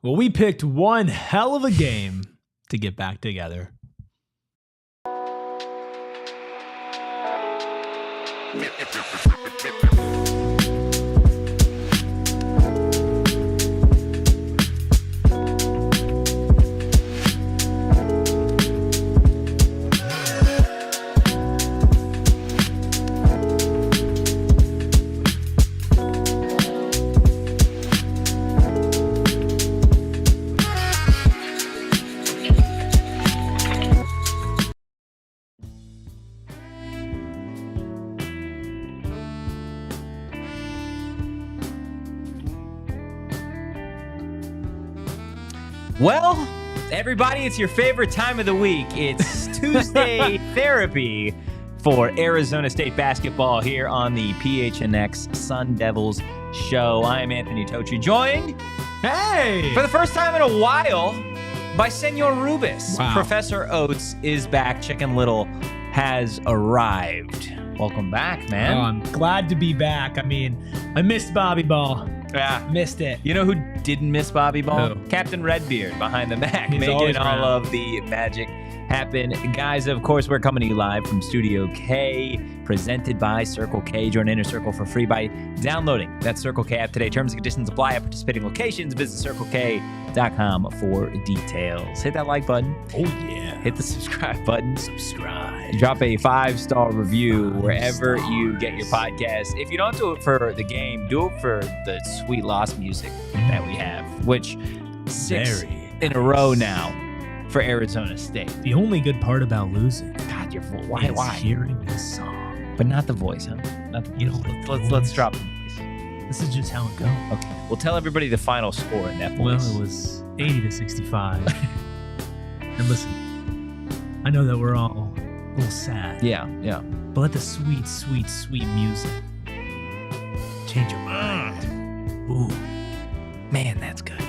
Well, we picked one hell of a game to get back together. Well, everybody, it's your favorite time of the week. It's Tuesday therapy for Arizona State basketball here on the PHNX Sun Devils show. I am Anthony Totri, joined for the first time in a while by Senor Rubis. Wow. Professor Oates is back. Chicken Little has arrived. Welcome back, man. Oh, I'm glad to be back. I mean, I missed Bobby Ball. Yeah. Missed it. You know who didn't miss Bobby Ball? Who? Captain Redbeard behind the Mac, He's making always all around. of the magic happen. Guys, of course, we're coming to you live from Studio K, presented by Circle K. Join Inner Circle for free by downloading that Circle K app today. Terms and conditions apply at participating locations. Visit CircleK.com for details. Hit that like button. Oh, yeah. Hit the subscribe button. Subscribe. Drop a 5-star review wherever you get your podcast. If you don't do it for the game, do it for the sweet lost music that we have, which 6 in a row now for Arizona State. The only good part about losing God, your voice. is Why? hearing this song. But not the voice, huh? Not the, You know, let's drop the voice. This is just how it goes. Okay. We'll tell everybody the final score in that Well, voice. it was 80-65. And listen, I know that we're all a little sad. Yeah. But let the sweet, sweet, sweet music change your mind. Ooh. Man, that's good.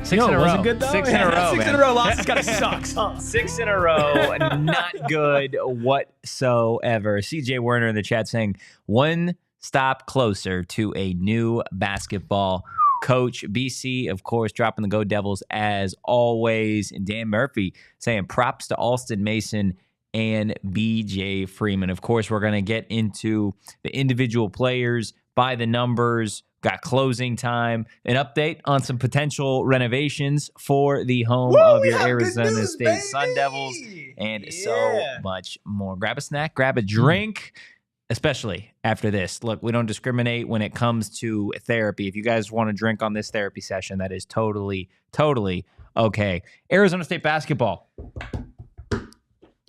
6 Yo, in a was row. it good though? 6 in a row, 6 man. in a row losses kind of sucks, huh? 6 in a row, not good whatsoever. CJ Werner in the chat saying, one stop closer to a new basketball coach. BC, of course, dropping the Go Devils as always. And Dan Murphy saying props to Alston Mason and BJ Freeman. Of course, we're going to get into the individual players by the numbers. Got closing time, an update on some potential renovations for the home of your Arizona State Sun Devils, and so much more. Grab a snack, grab a drink, especially after this. Look, we don't discriminate when it comes to therapy. If you guys want to drink on this therapy session, that is totally okay. Arizona State basketball.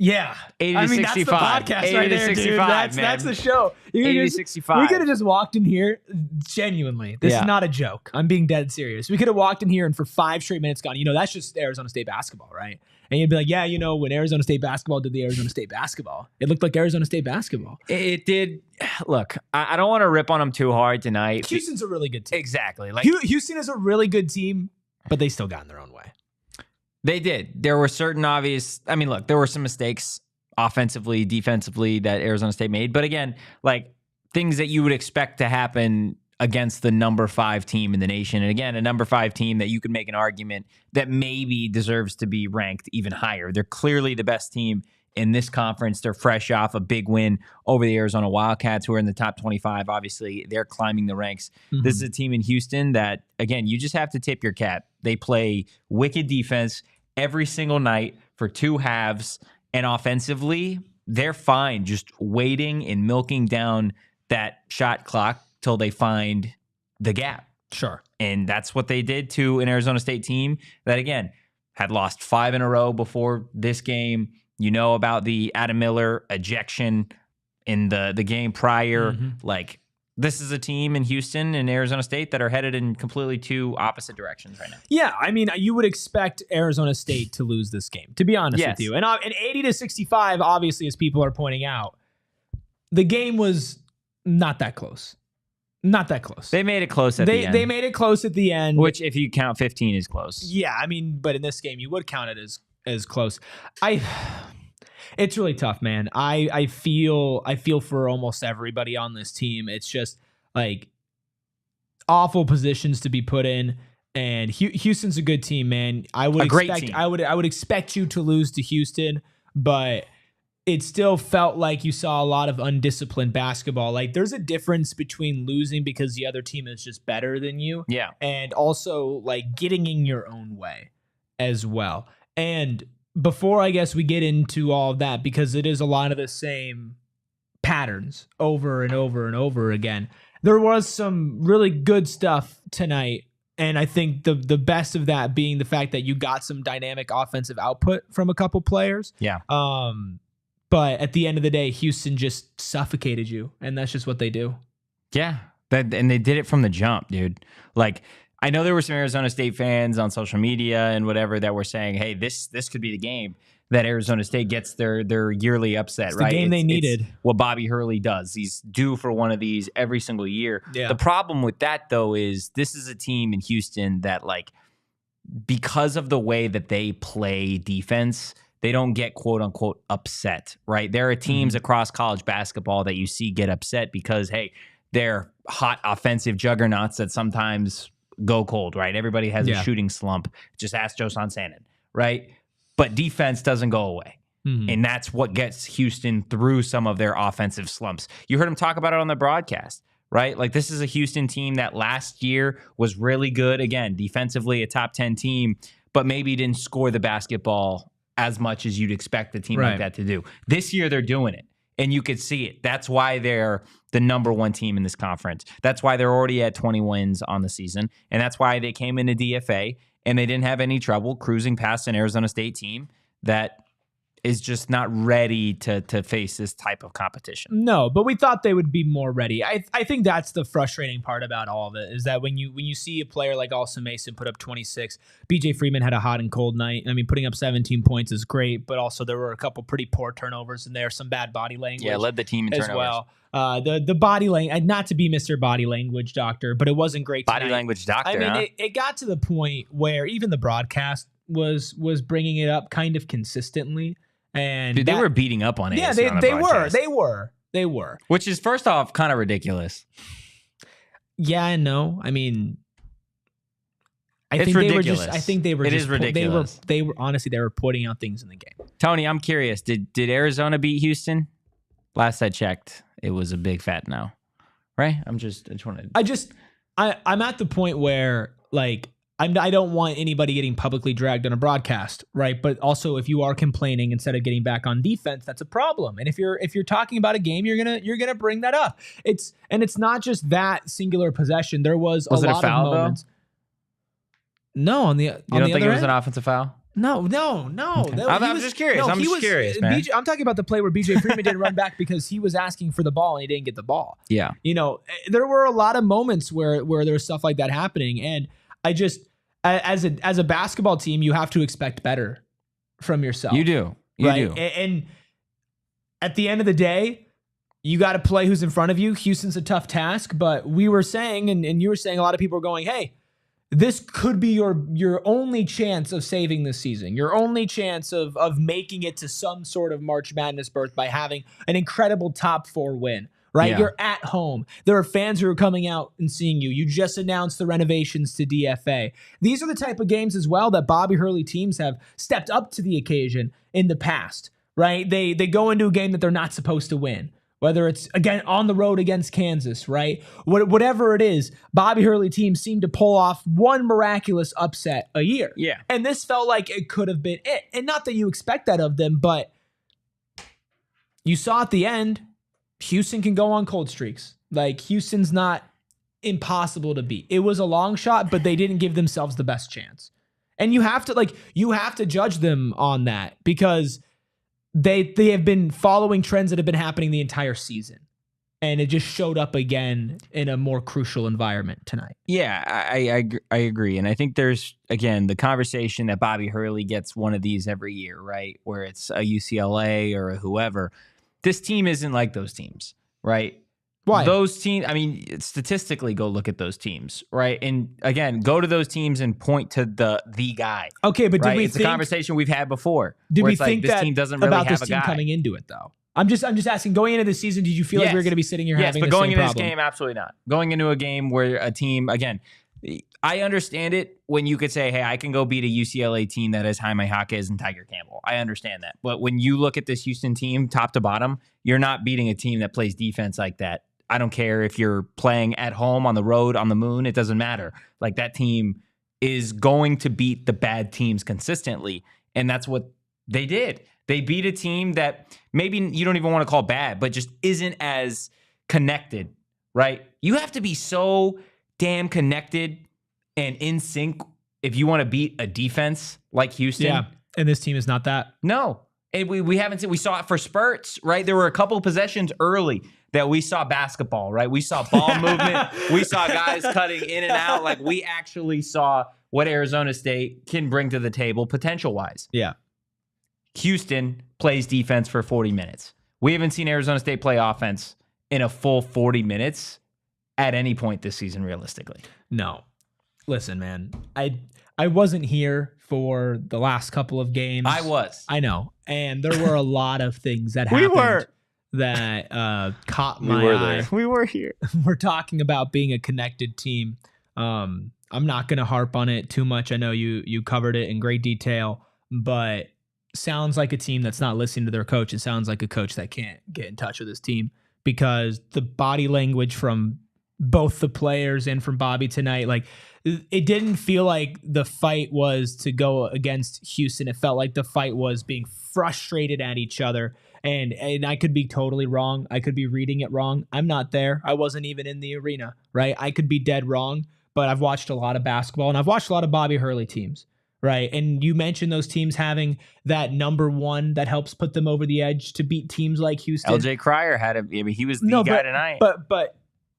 Yeah. 80 to I mean, 65. that's the podcast 80 right to there, 65, dude. That's the show. 80 to 65. We could have just walked in here, genuinely. This is not a joke. I'm being dead serious. We could have walked in here and for 5 straight minutes gone, that's just Arizona State basketball, right? And you'd be like, yeah, when Arizona State basketball did the Arizona State basketball, it looked like Arizona State basketball. It did. Look, I don't want to rip on them too hard tonight. Houston's a really good team. Exactly. Like Houston is a really good team, but they still got in their own way. They did. There were certain obvious, look, there were some mistakes offensively, defensively that Arizona State made. But again, like things that you would expect to happen against the number 5 team in the nation. And again, a number 5 team that you could make an argument that maybe deserves to be ranked even higher. They're clearly the best team in this conference. They're fresh off a big win over the Arizona Wildcats, who are in the top 25. Obviously, they're climbing the ranks. Mm-hmm. This is a team in Houston that, again, you just have to tip your cap. They play wicked defense every single night for 2 halves. And offensively, they're fine just waiting and milking down that shot clock till they find the gap. Sure. And that's what they did to an Arizona State team that, again, had lost 5 in a row before this game. You know about the Adam Miller ejection in the game prior. Mm-hmm. Like, this is a team in Houston and Arizona State that are headed in completely 2 opposite directions right now. Yeah, you would expect Arizona State to lose this game, to be honest with you. And 80 to 65, obviously, as people are pointing out, the game was not that close. Not that close. They made it close at the end. They made it close at the end. Which, if you count 15, is close. Yeah, but in this game, you would count it as close. It's really tough, man. I feel for almost everybody on this team. It's just like awful positions to be put in. And Houston's a good team, man. I would expect you to lose to Houston, but it still felt like you saw a lot of undisciplined basketball. Like there's a difference between losing because the other team is just better than you, and also like getting in your own way as well. And before I guess we get into all of that, because it is a lot of the same patterns over and over and over again, there was some really good stuff tonight. And I think the best of that being the fact that you got some dynamic offensive output from a couple players. Yeah. But at the end of the day, Houston just suffocated you, and that's just what they do. Yeah. And they did it from the jump, dude. Like, I know there were some Arizona State fans on social media and whatever that were saying, hey, this could be the game that Arizona State gets their yearly upset, it's right? The game they needed. It's what Bobby Hurley does. He's due for one of these every single year. Yeah. The problem with that, though, is this is a team in Houston that, like, because of the way that they play defense, they don't get quote unquote upset, right? There are teams across college basketball that you see get upset because, hey, they're hot offensive juggernauts that sometimes go cold, right? Everybody has a shooting slump. Just ask Joe Sansanin, right? But defense doesn't go away. And that's what gets Houston through some of their offensive slumps. You heard him talk about it on the broadcast, right? Like, this is a Houston team that last year was really good. Again, defensively, a top 10 team, but maybe didn't score the basketball as much as you'd expect a team like that to do. This year, they're doing it. And you could see it. That's why they're the number one team in this conference. That's why they're already at 20 wins on the season. And that's why they came into DFA and they didn't have any trouble cruising past an Arizona State team that is just not ready to face this type of competition. No, but we thought they would be more ready. I think that's the frustrating part about all of it, is that when you see a player like Alston Mason put up 26, BJ Freeman had a hot and cold night. I mean, putting up 17 points is great, but also there were a couple pretty poor turnovers in there, some bad body language. Yeah, led the team in turnovers. Well. The body language, not to be Mr. Body Language Doctor, but it wasn't great tonight. Body Language Doctor, I mean, it got to the point where even the broadcast was bringing it up kind of consistently. And dude, they were beating up on it. Yeah, they were. Which is, first off, kind of ridiculous. Yeah, I know. I mean, it's ridiculous. I think they were. It is ridiculous. They were honestly, they were putting out things in the game. Tony, I'm curious. Did Arizona beat Houston? Last I checked, it was a big fat no. Right? I'm at the point where, like, I don't want anybody getting publicly dragged on a broadcast, right? But also, if you are complaining instead of getting back on defense, that's a problem. And if you're talking about a game, you're gonna bring that up. It's not just that singular possession. There was a lot of moments. Though? No, on the you don't think it was an offensive foul? No. Okay. I'm just curious. I'm just curious, man. I'm talking about the play where BJ Freeman didn't run back because he was asking for the ball and he didn't get the ball. Yeah. You know, there were a lot of moments where there was stuff like that happening, and I just, as a basketball team, you have to expect better from yourself. You do. You do. And at the end of the day, you got to play who's in front of you. Houston's a tough task, but we were saying, and you were saying, a lot of people were going, hey, this could be your only chance of saving this season, your only chance of making it to some sort of March Madness berth by having an incredible top 4 win, right? Yeah. You're at home. There are fans who are coming out and seeing you. You just announced the renovations to DFA. These are the type of games as well that Bobby Hurley teams have stepped up to the occasion in the past, right? They go into a game that they're not supposed to win. Whether it's, again, on the road against Kansas, right? Whatever it is, Bobby Hurley teams seem to pull off one miraculous upset a year. Yeah. And this felt like it could have been it. And not that you expect that of them, but you saw at the end, Houston can go on cold streaks. Like, Houston's not impossible to beat. It was a long shot, but they didn't give themselves the best chance. And you have to judge them on that, because they have been following trends that have been happening the entire season, and it just showed up again in a more crucial environment tonight. Yeah, I agree. And I think there's, again, the conversation that Bobby Hurley gets one of these every year, right? Where it's a UCLA or a whoever. This team isn't like those teams, right? Why? Those teams, I mean, statistically, go look at those teams, right? And again, go to those teams and point to the guy. Okay, but right? did we it's a conversation we've had before. Did we like, think this that team doesn't really about have this a team guy coming into it, though? I'm just asking. Going into the season, did you feel like we were going to be sitting here having the same problem? Yes, but going into this game, absolutely not. Going into a game where a team, again, I understand it when you could say, hey, I can go beat a UCLA team that has Jaime Jaquez and Tiger Campbell. I understand that. But when you look at this Houston team, top to bottom, you're not beating a team that plays defense like that. I don't care if you're playing at home, on the road, on the moon. It doesn't matter. Like, that team is going to beat the bad teams consistently. And that's what they did. They beat a team that maybe you don't even want to call bad, but just isn't as connected, right? You have to be so damn connected and in sync if you want to beat a defense like Houston. Yeah, and this team is not that. No. And we haven't seen, we saw it for spurts, right? There were a couple of possessions early that we saw basketball, right? We saw ball movement. We saw guys cutting in and out. Like, we actually saw what Arizona State can bring to the table potential-wise. Yeah. Houston plays defense for 40 minutes. We haven't seen Arizona State play offense in a full 40 minutes at any point this season, realistically. No. Listen, man, I wasn't here for the last couple of games. I was. I know. And there were a lot of things that happened that caught my eye. We were here. We're talking about being a connected team. I'm not going to harp on it too much. I know you covered it in great detail, but sounds like a team that's not listening to their coach. It sounds like a coach that can't get in touch with his team, because the body language from both the players and from Bobby tonight, like, it didn't feel like the fight was to go against Houston. It felt like the fight was being frustrated at each other. And I could be totally wrong. I could be reading it wrong. I'm not there. I wasn't even in the arena, right? I could be dead wrong, but I've watched a lot of basketball, and I've watched a lot of Bobby Hurley teams, right? And you mentioned those teams having that number one that helps put them over the edge to beat teams like Houston. LJ Cryer had a, I mean, he was the guy tonight. But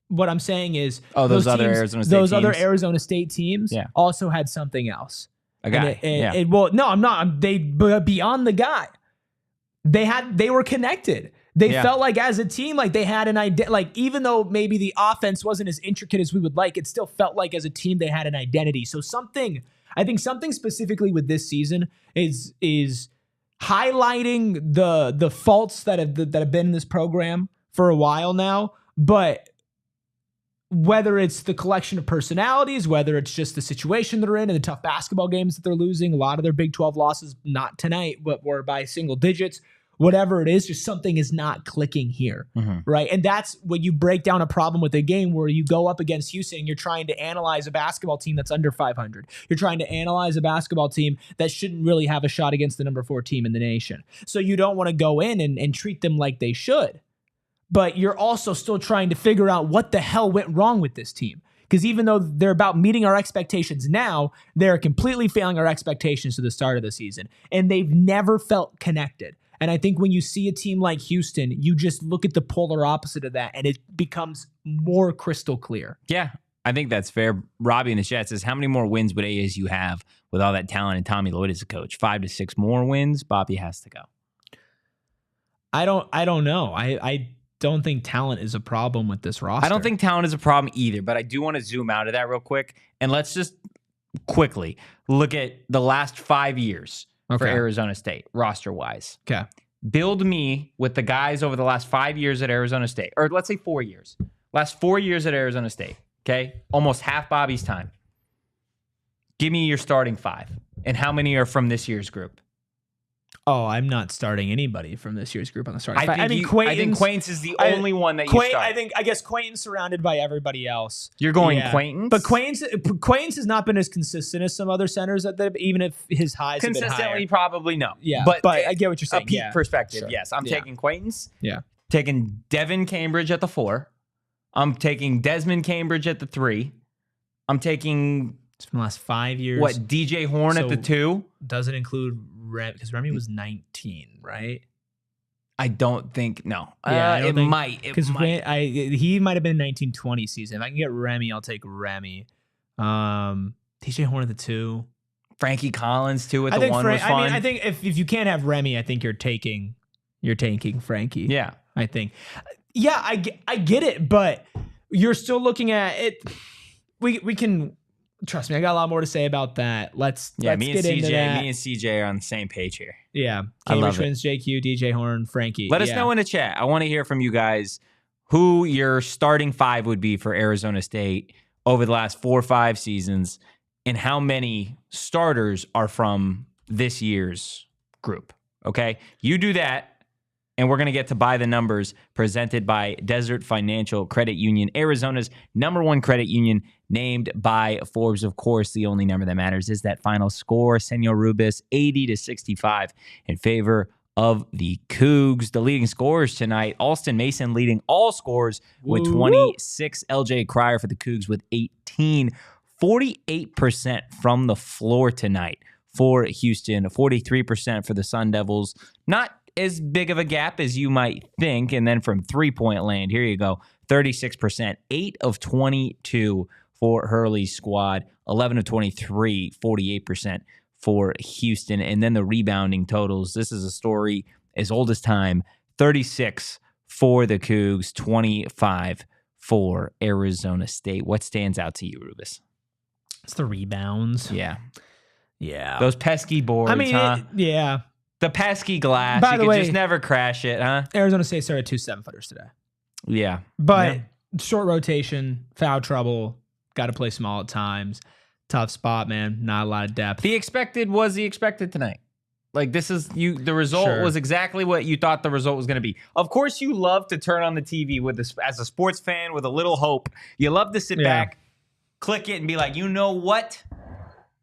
what I'm saying is, those other Arizona State teams also had something else. A guy. Well, no, I'm not. Beyond the guy. They were connected. They felt like, as a team, like they had an idea. Like, even though maybe the offense wasn't as intricate as we would like, it still felt like as a team they had an identity. So I think something specifically with this season is highlighting the faults that have been in this program for a while now. But whether it's the collection of personalities, whether it's just the situation they're in and the tough basketball games that they're losing, a lot of their Big 12 losses, not tonight, but were by single digits, whatever it is, just something is not clicking here, right? And that's when you break down a problem with a game where you go up against Houston and you're trying to analyze a basketball team that's under 500. You're trying to analyze a basketball team that shouldn't really have a shot against the number 4 team in the nation. So you don't want to go in and treat them like they should. But you're also still trying to figure out what the hell went wrong with this team. Because even though they're about meeting our expectations now, they're completely failing our expectations to the start of the season. And they've never felt connected. And I think when you see a team like Houston, you just look at the polar opposite of that, and it becomes more crystal clear. Yeah, I think that's fair. Robbie in the chat says, how many more wins would ASU have with all that talent and Tommy Lloyd as a coach? 5 to 6 more wins? Bobby has to go. I don't know. I don't think talent is a problem with this roster. I don't think talent is a problem either, but I do want to zoom out of that real quick. And let's just quickly look at the last 5 years for Arizona State, roster-wise. Okay. Build me with the guys over the last 5 years at Arizona State, or let's say 4 years. Last 4 years at Arizona State, okay? Almost half Bobby's time. Give me your starting 5. And how many are from this year's group? Oh, I'm not starting anybody from this year's group on the starting five. I think Quaintance is the only one that you start. I guess Quaintance surrounded by everybody else. You're going Quaintance? But Quaintance has not been as consistent as some other centers, even if his highs have been higher. Consistently, probably no. Yeah, but I get what you're saying. A peak perspective, yes. I'm taking Quaintance. Yeah. Taking Devin Cambridge at the 4. I'm taking Desmond Cambridge at the 3. I'm taking... From the last 5 years. What, DJ Horn at the 2? Doesn't include Remy, because Remy was 19, right? I don't think, no. Yeah, it might. Because he might have been 1920 season. If I can get Remy, I'll take Remy. DJ Horn at the 2. Frankie Collins, too, at the 1 was fun. I mean, I think if you can't have Remy, I think you're taking Frankie. Yeah. I think. Yeah, I get it, but you're still looking at it. We can... Trust me, I got a lot more to say about that. Let's get into that. Me and CJ are on the same page here. Yeah. Cambridge Twins, JQ, DJ Horn, Frankie. Let us know in the chat. I want to hear from you guys who your starting 5 would be for Arizona State over the last 4 or 5 seasons and how many starters are from this year's group. Okay? You do that, and we're going to get to By the Numbers, presented by Desert Financial Credit Union, Arizona's #1 credit union, named by Forbes. Of course, the only number that matters is that final score. Senor Rubis, 80-65 in favor of the Cougs. The leading scorers tonight, Alston Mason leading all scores with 26. LJ Cryer for the Cougs with 18. 48% from the floor tonight for Houston. 43% for the Sun Devils. Not as big of a gap as you might think. And then from three-point land, here you go, 36%. 8 of 22 for Hurley's squad. 11 of 23, 48% for Houston. And then the rebounding totals. This is a story as old as time. 36 for the Cougs, 25 for Arizona State. What stands out to you, Rubis? It's the rebounds. Yeah. Yeah. Those pesky boards, huh? Yeah. The pesky glass. By you the could way, just never crash it, huh? Arizona State started 2 7-footers today. Yeah. But Yeah. short rotation, foul trouble, got to play small at times. Tough spot, man. Not a lot of depth. The expected was the expected tonight. Like, this is you. The result was exactly what you thought the result was going to be. Of course, you love to turn on the TV with this as a sports fan with a little hope. You love to sit back, click it, and be like, you know what?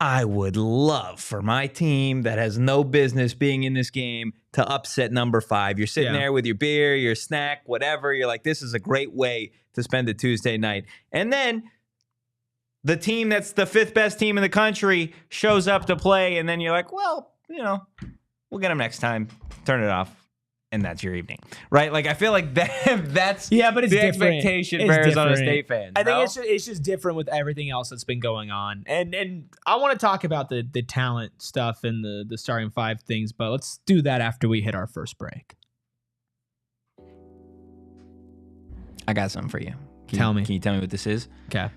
I would love for my team that has no business being in this game to upset number 5. You're sitting there with your beer, your snack, whatever. You're like, this is a great way to spend a Tuesday night. And then the team that's the 5th best team in the country shows up to play, and then you're like, well, you know, we'll get them next time. Turn it off. And that's your evening, right? Like, I feel like that's but it's the different. Expectation It's for Arizona different. State fans. I think it's just different with everything else that's been going on. And I want to talk about the talent stuff and the starting 5 things, but let's do that after we hit our first break. I got something for you. Tell me. Can you tell me what this is? Okay.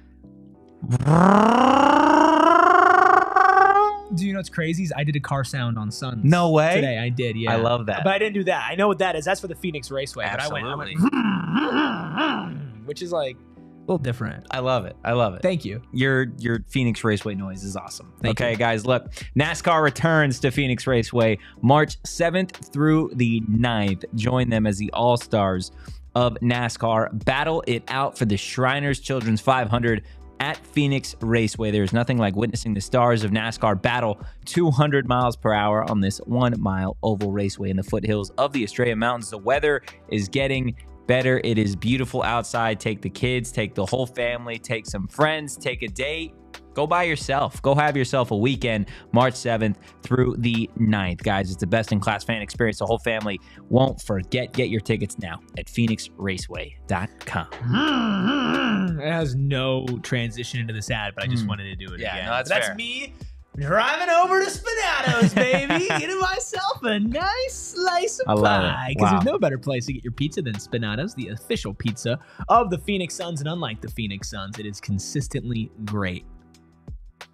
Do you know what's crazy? Is I did a car sound on Suns. No way. Today I did, yeah. I love that. But I didn't do that. I know what that is. That's for the Phoenix Raceway. Absolutely. But I went, which is like a little different. I love it. I love it. Thank you. Your Phoenix Raceway noise is awesome. Thank you. Guys, look. NASCAR returns to Phoenix Raceway March 7th through the 9th. Join them as the all-stars of NASCAR. Battle it out for the Shriners Children's 500 at Phoenix Raceway. There's nothing like witnessing the stars of NASCAR battle 200 miles per hour on this 1-mile oval raceway in the foothills of the Estrella Mountains. The weather is getting better. It is beautiful outside. Take the kids, take the whole family, take some friends, take a date. Go by yourself. Go have yourself a weekend, March 7th through the 9th. Guys, it's the best-in-class fan experience the whole family won't forget. Get your tickets now at phoenixraceway.com. It has no transition into this ad, but I just wanted to do it again. No, that's fair. Me driving over to Spinato's, baby. Getting myself a nice slice of I love pie. it. Because Wow. there's no better place to get your pizza than Spinato's, the official pizza of the Phoenix Suns. And unlike the Phoenix Suns, it is consistently great.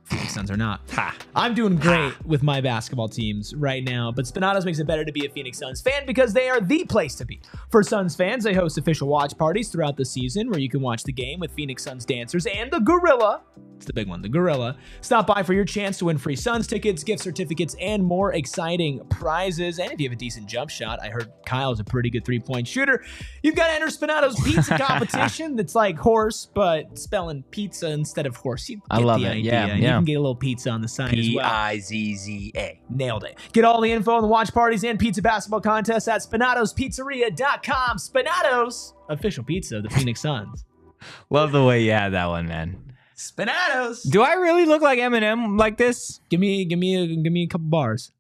Phoenix Suns are not. I'm doing great with my basketball teams right now, but Spinato's makes it better to be a Phoenix Suns fan because they are the place to be. For Suns fans, they host official watch parties throughout the season where you can watch the game with Phoenix Suns dancers and the Gorilla. It's the big one, the Gorilla. Stop by for your chance to win free Suns tickets, gift certificates, and more exciting prizes. And if you have a decent jump shot, I heard Kyle's a pretty good three-point shooter, you've got to enter Spinato's pizza competition that's like horse, but spelling pizza instead of horse. You get the idea. Yeah. You can get a little pizza on the side as well. Pizza. Nailed it. Get all the info on the watch parties and pizza basketball contests at SpinatosPizzeria.com. Spinato's, official pizza of the Phoenix Suns. Love the way you had that one, man. Spinato's. Do I really look like Eminem like this? Give me a couple bars.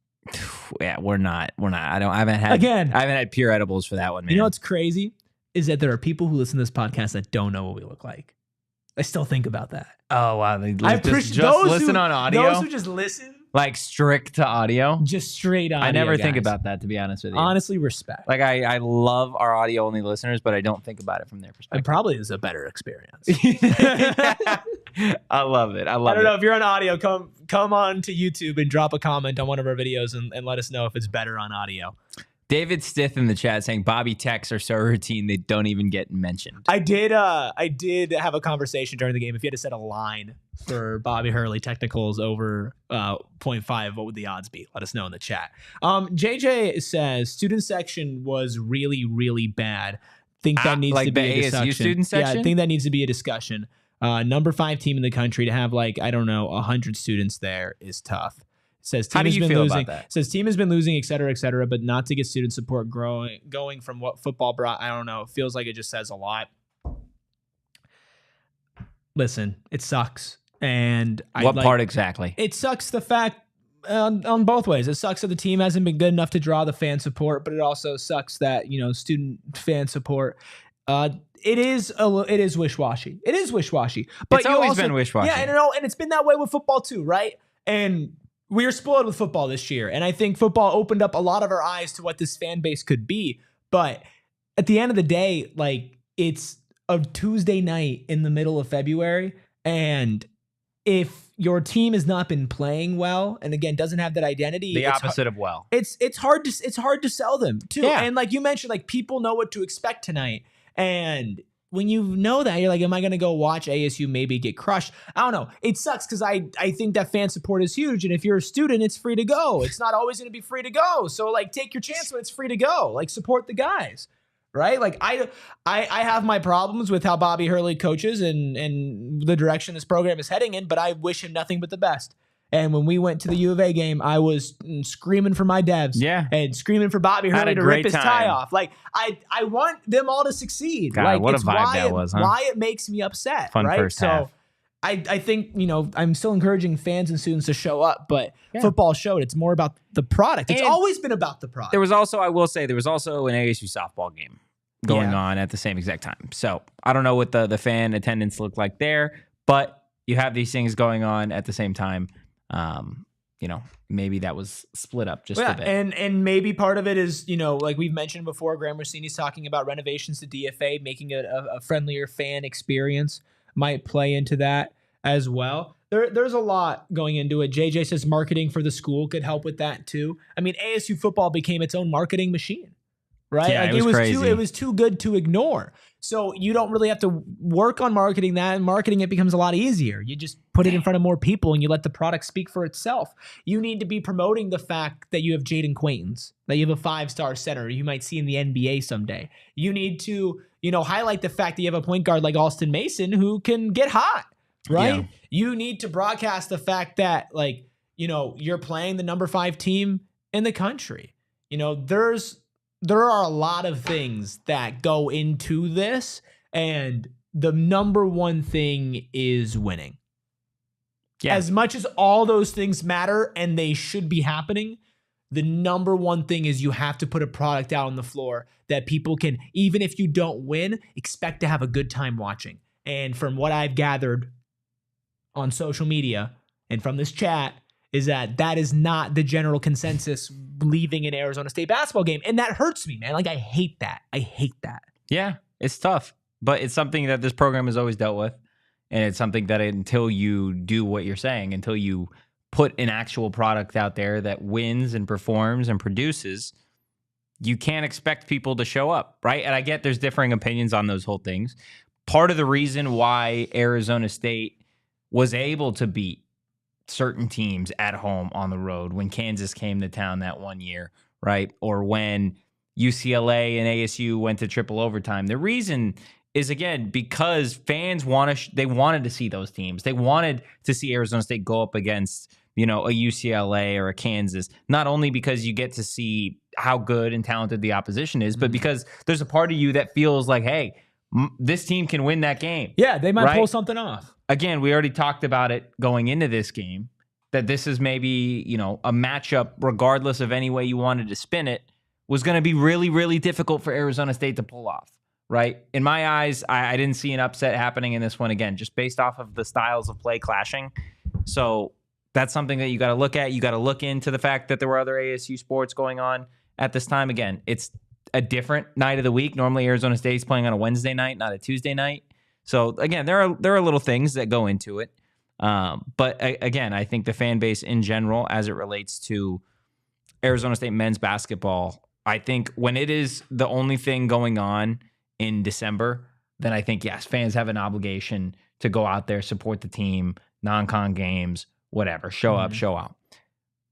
Yeah, we're not. I haven't had pure edibles for that one, man. You know what's crazy is that there are people who listen to this podcast that don't know what we look like. I still think about that. Oh wow, they I just those listen who, on audio. Those who just listen, like strict to audio. just straight audio. I never think guys. about that, to be honest with you. Honestly, respect. Like I love our audio only listeners, but I don't think about it from their It perspective. probably is a better experience. I love it. I don't know if you're on audio. Come on to YouTube and drop a comment on one of our videos and let us know if it's better on audio. David Stith in the chat saying Bobby texts are so routine they don't even get mentioned. I did have a conversation during the game. If you had to set a line for Bobby Hurley technicals over 0.5, what would the odds be? Let us know in the chat. JJ says student section was really, really bad. Think that needs to be a discussion. Student section? Yeah, I think that needs to be a discussion. Number 5 team in the country to have 100 students there is tough. Says team How do you feel losing. about that? Says team has been losing, et cetera, but not to get student support going from what football brought. I don't know. It feels like it just says a lot. Listen, it sucks. And what part exactly? It sucks the fact on both ways. It sucks that the team hasn't been good enough to draw the fan support, but it also sucks that student fan support. It is wish-washy. It is wish-washy. But it's always been wish-washy. Yeah, and it's been that way with football too, right? And we are spoiled with football this year, and I think football opened up a lot of our eyes to what this fan base could be. But at the end of the day, it's a Tuesday night in the middle of February, and if your team has not been playing well, and again doesn't have that identity, the opposite of well, it's hard to sell them too. Yeah. And like you mentioned, people know what to expect tonight, and when you know that, you're like, am I going to go watch ASU maybe get crushed? I don't know. It sucks because I think that fan support is huge. And if you're a student, it's free to go. It's not always going to be free to go. So take your chance when it's free to go. Support the guys, right? I have my problems with how Bobby Hurley coaches and the direction this program is heading in, but I wish him nothing but the best. And when we went to the U of A game, I was screaming for my Devs. Yeah. And screaming for Bobby Hurley to rip his tie off. I want them all to succeed. God, what a vibe that was, huh? Why it makes me upset, Fun right? First half. So I think, I'm still encouraging fans and students to show up, but football showed it's more about the product. It's always been about the product. There was also an ASU softball game going on at the same exact time. So I don't know what the fan attendance looked like there, but you have these things going on at the same time. Maybe that was split up just a bit. And maybe part of it is, like we've mentioned before, Graham Rossini's talking about renovations to DFA, making it a friendlier fan experience might play into that as well. There's a lot going into it. JJ says marketing for the school could help with that too. I mean, ASU football became its own marketing machine, right? Yeah, it was crazy. It was too good to ignore. So you don't really have to work on marketing that, and marketing it becomes a lot easier. You just put it in front of more people and you let the product speak for itself. You need to be promoting the fact that you have Jayden Quaintance, that you have a 5-star center you might see in the NBA someday. You need to, highlight the fact that you have a point guard like Alston Mason who can get hot, right? Yeah. You need to broadcast the fact that, you're playing the number 5 team in the country. There are a lot of things that go into this, and the number one thing is winning. Yeah. As much as all those things matter and they should be happening, the number one thing is you have to put a product out on the floor that people can, even if you don't win, expect to have a good time watching. And from what I've gathered on social media and from this chat, is that is not the general consensus leaving an Arizona State basketball game. And that hurts me, man. I hate that. Yeah, it's tough. But it's something that this program has always dealt with. And it's something that until you do what you're saying, until you put an actual product out there that wins and performs and produces, you can't expect people to show up, right? And I get there's differing opinions on those whole things. Part of the reason why Arizona State was able to beat certain teams at home on the road when Kansas came to town that one year, right? Or when UCLA and ASU went to triple overtime. The reason is, again, because fans they wanted to see those teams. They wanted to see Arizona State go up against, a UCLA or a Kansas, not only because you get to see how good and talented the opposition is, but because there's a part of you that feels like, hey, this team can win that game. Yeah, they might pull something off. Again, we already talked about it going into this game, that this is maybe, a matchup, regardless of any way you wanted to spin it, was going to be really, really difficult for Arizona State to pull off, right? In my eyes, I didn't see an upset happening in this one, again, just based off of the styles of play clashing. So that's something that you got to look at. You got to look into the fact that there were other ASU sports going on at this time. Again, it's a different night of the week. Normally, Arizona State's playing on a Wednesday night, not a Tuesday night. So again, there are little things that go into it. But again, I think the fan base in general, as it relates to Arizona State men's basketball, I think when it is the only thing going on in December, then I think, yes, fans have an obligation to go out there, support the team, non-con games, whatever, show up, show out.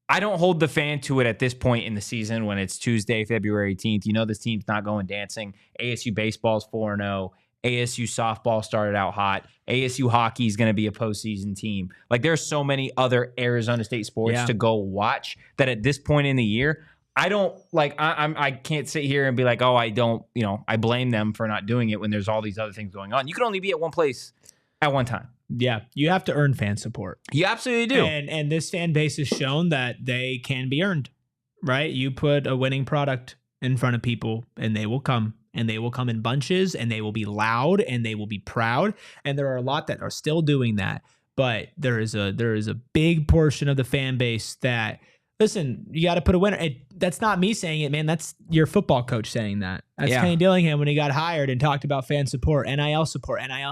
I don't hold the fan to it at this point in the season when it's Tuesday, February 18th. You know this team's not going dancing. ASU baseball's 4-0. ASU softball started out hot. ASU hockey is going to be a postseason team. Like, there's so many other Arizona State sports to go watch that at this point in the year, I don't like. I can't sit here and be like, oh, I don't. I blame them for not doing it when there's all these other things going on. You can only be at one place at one time. Yeah, you have to earn fan support. You absolutely do. And this fan base has shown that they can be earned, right? You put a winning product in front of people, and they will come. And they will come in bunches, and they will be loud, and they will be proud. And there are a lot that are still doing that. But there is a big portion of the fan base that, listen, you got to put a winner. That's not me saying it, man. That's your football coach saying that. That's Kenny Dillingham when he got hired and talked about fan support, NIL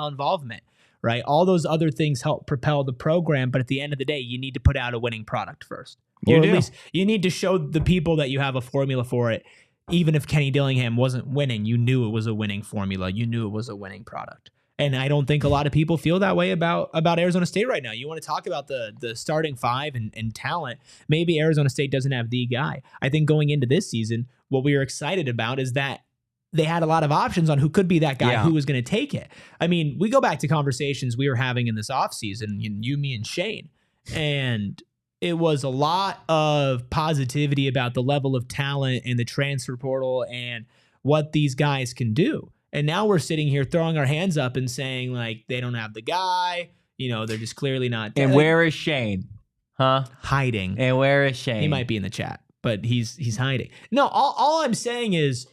involvement, right? All those other things help propel the program. But at the end of the day, you need to put out a winning product first. Or at least you need to show the people that you have a formula for it. Even if Kenny Dillingham wasn't winning, you knew it was a winning formula. You knew it was a winning product. And I don't think a lot of people feel that way about Arizona State right now. You want to talk about the starting five and talent. Maybe Arizona State doesn't have the guy. I think going into this season, what we were excited about is that they had a lot of options on who could be that guy who was going to take it. I mean, we go back to conversations we were having in this offseason, you, me, and Shane. And it was a lot of positivity about the level of talent and the transfer portal and what these guys can do. And now we're sitting here throwing our hands up and saying, like, they don't have the guy. They're just clearly not. And where is Shane? Huh? Hiding. And where is Shane? He might be in the chat, but he's hiding. No, all I'm saying is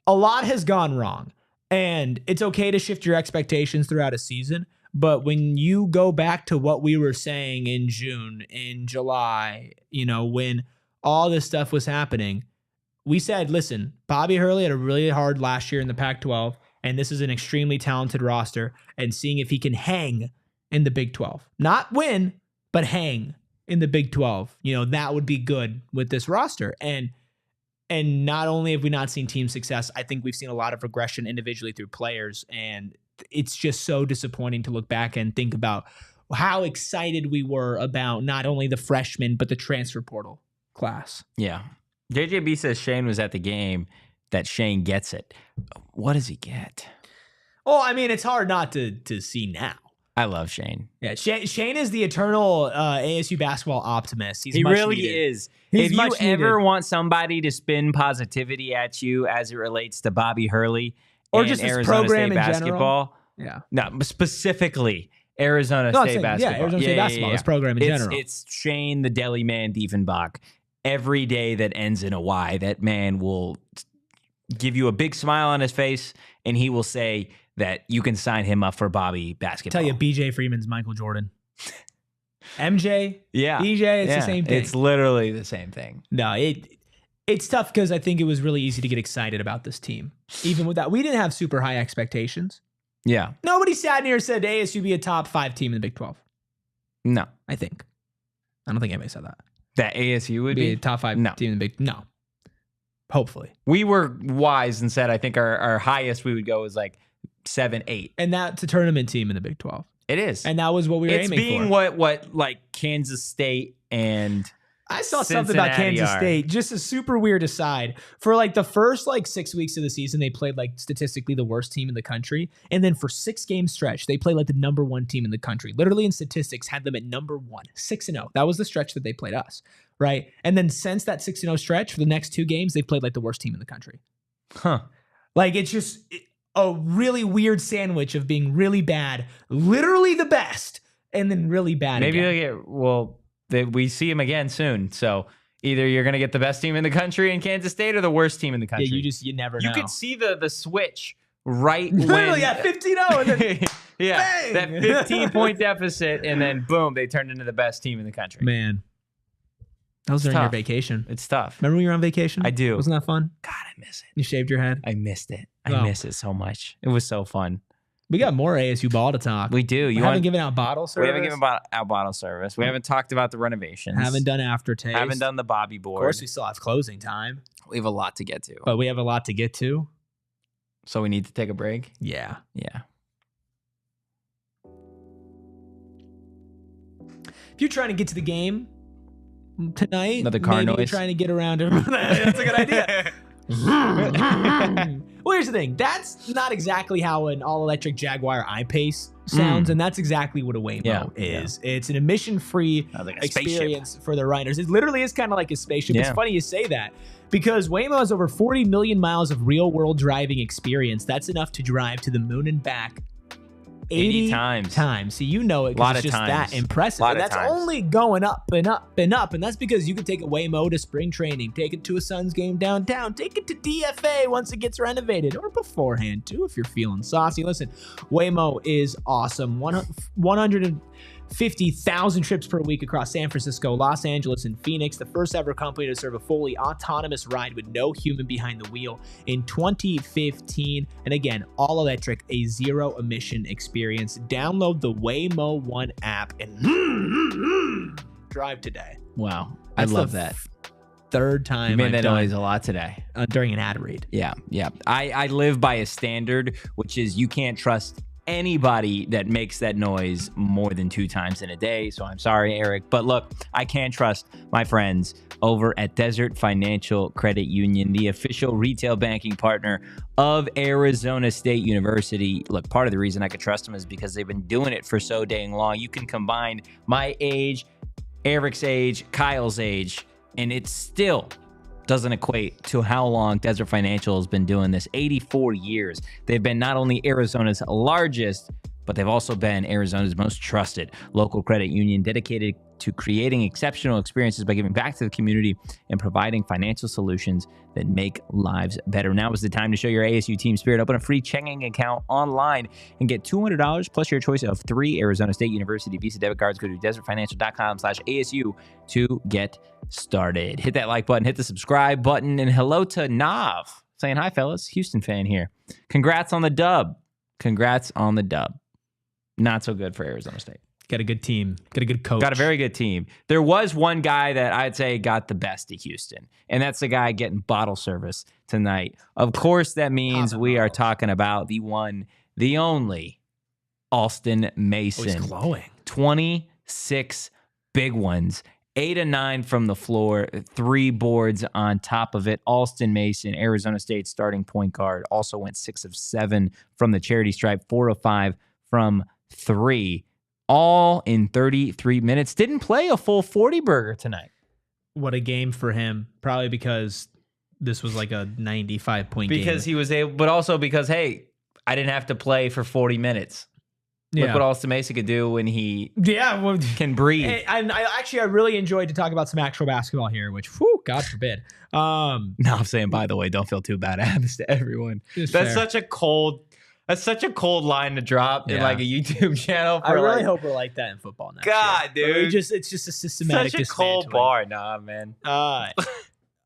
a lot has gone wrong. And it's okay to shift your expectations throughout a season. But when you go back to what we were saying in June, in July, when all this stuff was happening, we said, listen, Bobby Hurley had a really hard last year in the Pac-12, and this is an extremely talented roster, and seeing if he can hang in the Big 12. Not win, but hang in the Big 12. That would be good with this roster. And not only have we not seen team success, I think we've seen a lot of regression individually through players, and it's just so disappointing to look back and think about how excited we were about not only the freshmen, but the transfer portal class. Yeah. JJB says Shane was at the game, that Shane gets it. What does he get? Well, I mean, it's hard not to see now. I love Shane. Yeah, Shane is the eternal ASU basketball optimist. He really is. If you ever want somebody to spin positivity at you as it relates to Bobby Hurley, or just this Arizona program State basketball. Yeah. No, specifically Arizona State basketball. Yeah, Arizona State basketball. This program in general. It's Shane, the deli man, Diefenbach. Every day that ends in a Y, that man will give you a big smile on his face, and he will say that you can sign him up for Bobby basketball. Tell you, BJ Freeman's Michael Jordan. MJ, BJ, it's the same thing. It's literally the same thing. No, it's tough because I think it was really easy to get excited about this team. Even with that, we didn't have super high expectations. Yeah. Nobody sat in here and said ASU be a top 5 team in the Big 12. No. I don't think anybody said that. That ASU would be a top 5 team in the Big. No. Hopefully. We were wise and said I think our highest we would go is like 7, 8. And that's a tournament team in the Big 12. It is. And that was what we were aiming for. It's being what like Kansas State and I saw something about Kansas State, just a super weird aside. For like the first 6 weeks of the season, they played like statistically the worst team in the country. And then for 6-game stretch, they played like the number 1 team in the country. Literally in statistics, had them at number 1, 6-0. That was the stretch that they played us, right? And then since that 6-0 stretch, for the next 2 games, they've played like the worst team in the country. Huh. Like it's just a really weird sandwich of being really bad, literally the best, and then really bad Maybe again. we see him again soon. So either you're going to get the best team in the country in Kansas State or the worst team in the country. Yeah, you never know. You could see the switch right literally, when... 15-0 and then yeah, bang! that 15-point deficit, and then boom, they turned into the best team in the country. Man. That was during your vacation. It's tough. Remember when you were on vacation? I do. Wasn't that fun? God, I miss it. You shaved your head? I missed it. I miss it so much. It was so fun. We got more ASU ball to talk. We do. We haven't given out bottle service. We haven't given out bottle service. We haven't talked about the renovations. Haven't done aftertaste. Haven't done the Bobby board. Of course, we still have closing time. We have a lot to get to. But we have a lot to get to. So we need to take a break? Yeah. Yeah. If you're trying to get to the game tonight, another car maybe noise. You're trying to get around to that's a good idea. Well, here's the thing. That's not exactly how an all-electric Jaguar I-Pace sounds, and that's exactly what a Waymo is. Yeah. It's an emission-free experience for the riders. It literally is kind of like a spaceship. It's funny you say that because Waymo has over 40 million miles of real-world driving experience. That's enough to drive to the moon and back 80 times. So you know it because it's just that impressive. And that's only going up and up and up. And that's because you can take a Waymo to spring training, take it to a Suns game downtown, take it to DFA once it gets renovated, or beforehand too if you're feeling saucy. Listen, Waymo is awesome. 150,000 trips per week across San Francisco, Los Angeles, and Phoenix. The first ever company to serve a fully autonomous ride with no human behind the wheel in 2015. And again, all electric, a zero emission experience. Download the Waymo One app and drive today. Wow. I love that. Third time you made that noise a lot today during an ad read. Yeah. I live by a standard, which is you can't trust anybody that makes that noise more than 2 times in a day. So I'm sorry, Erik. But look, I can trust my friends over at Desert Financial Credit Union, the official retail banking partner of Arizona State University. Look, part of the reason I could trust them is because they've been doing it for so dang long. You can combine my age, Erik's age, Kyle's age, and it still doesn't equate to how long Desert Financial has been doing this. 84 years. They've been not only Arizona's largest, but they've also been Arizona's most trusted local credit union, dedicated to creating exceptional experiences by giving back to the community and providing financial solutions that make lives better. Now is the time to show your ASU team spirit. Open a free checking account online and get $200 plus your choice of 3 Arizona State University Visa debit cards. Go to desertfinancial.com/ASU to get started. Hit that like button, hit the subscribe button, and hello to Nav saying, hi, fellas. Houston fan here. Congrats on the dub. Not so good for Arizona State. Got a good team. Got a good coach. Got a very good team. There was one guy that I'd say got the best of Houston, and that's the guy getting bottle service tonight. Of course, that means we are talking about the one, the only, Alston Mason. Oh, he's glowing. 26 big ones. 8 of 9 from the floor, 3 boards on top of it. Alston Mason, Arizona State starting point guard, also went 6 of 7 from the charity stripe, 4 of 5 from 3. All in 33 minutes. Didn't play a full 40 burger tonight. What a game for him. Probably because this was like a 95-point game. Because he was able, but also because, hey, I didn't have to play for 40 minutes. Look what Alston Mason could do when he can breathe. And I really enjoyed to talk about some actual basketball here, which, whew, God forbid. No, I'm saying, by the way, don't feel too bad. It happens to everyone. That's such a cold line to drop in like a YouTube channel. I really hope we're like that in football now. God, dude. It's just a systematic such a cold bar. Nah, man.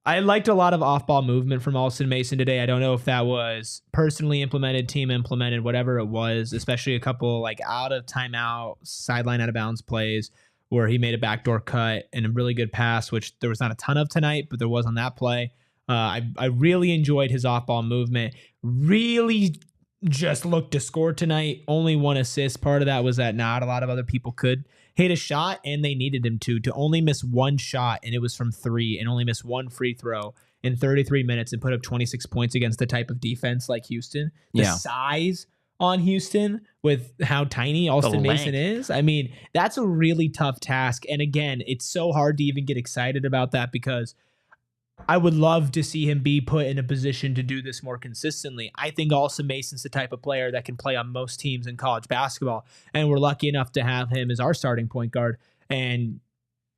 I liked a lot of off-ball movement from Alston Mason today. I don't know if that was personally implemented, team implemented, whatever it was, especially a couple like out of timeout, sideline out of bounds plays where he made a backdoor cut and a really good pass, which there was not a ton of tonight, but there was on that play. I really enjoyed his off-ball movement. Really just looked to score tonight. Only 1 assist. Part of that was that not a lot of other people could hit a shot, and they needed him to only miss 1 shot, and it was from 3, and only miss 1 free throw in 33 minutes and put up 26 points against the type of defense like Houston. The size on Houston with how tiny Alston Mason is. I mean, that's a really tough task. And again, it's so hard to even get excited about that because I would love to see him be put in a position to do this more consistently. I think Alston Mason's the type of player that can play on most teams in college basketball, and we're lucky enough to have him as our starting point guard. And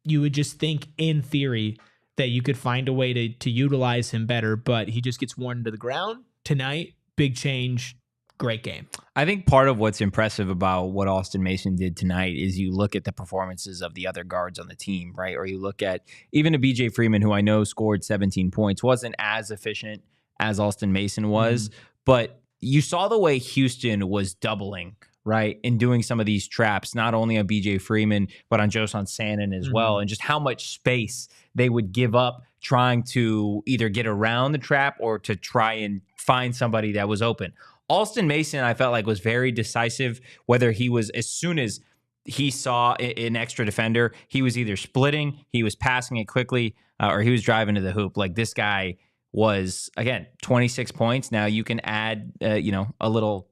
you would just think, in theory, that you could find a way to utilize him better, but he just gets worn to the ground tonight. Big change. Great game. I think part of what's impressive about what Alston Mason did tonight is you look at the performances of the other guards on the team, right? Or you look at even a BJ Freeman, who I know scored 17 points, wasn't as efficient as Alston Mason was, but you saw the way Houston was doubling right, in doing some of these traps, not only on BJ Freeman, but on Josan Sannon as well, and just how much space they would give up trying to either get around the trap or to try and find somebody that was open. Alston Mason, I felt like, was very decisive, whether he was, as soon as he saw an extra defender, he was either splitting, he was passing it quickly, or he was driving to the hoop. Like, this guy was, again, 26 points. Now you can add, a little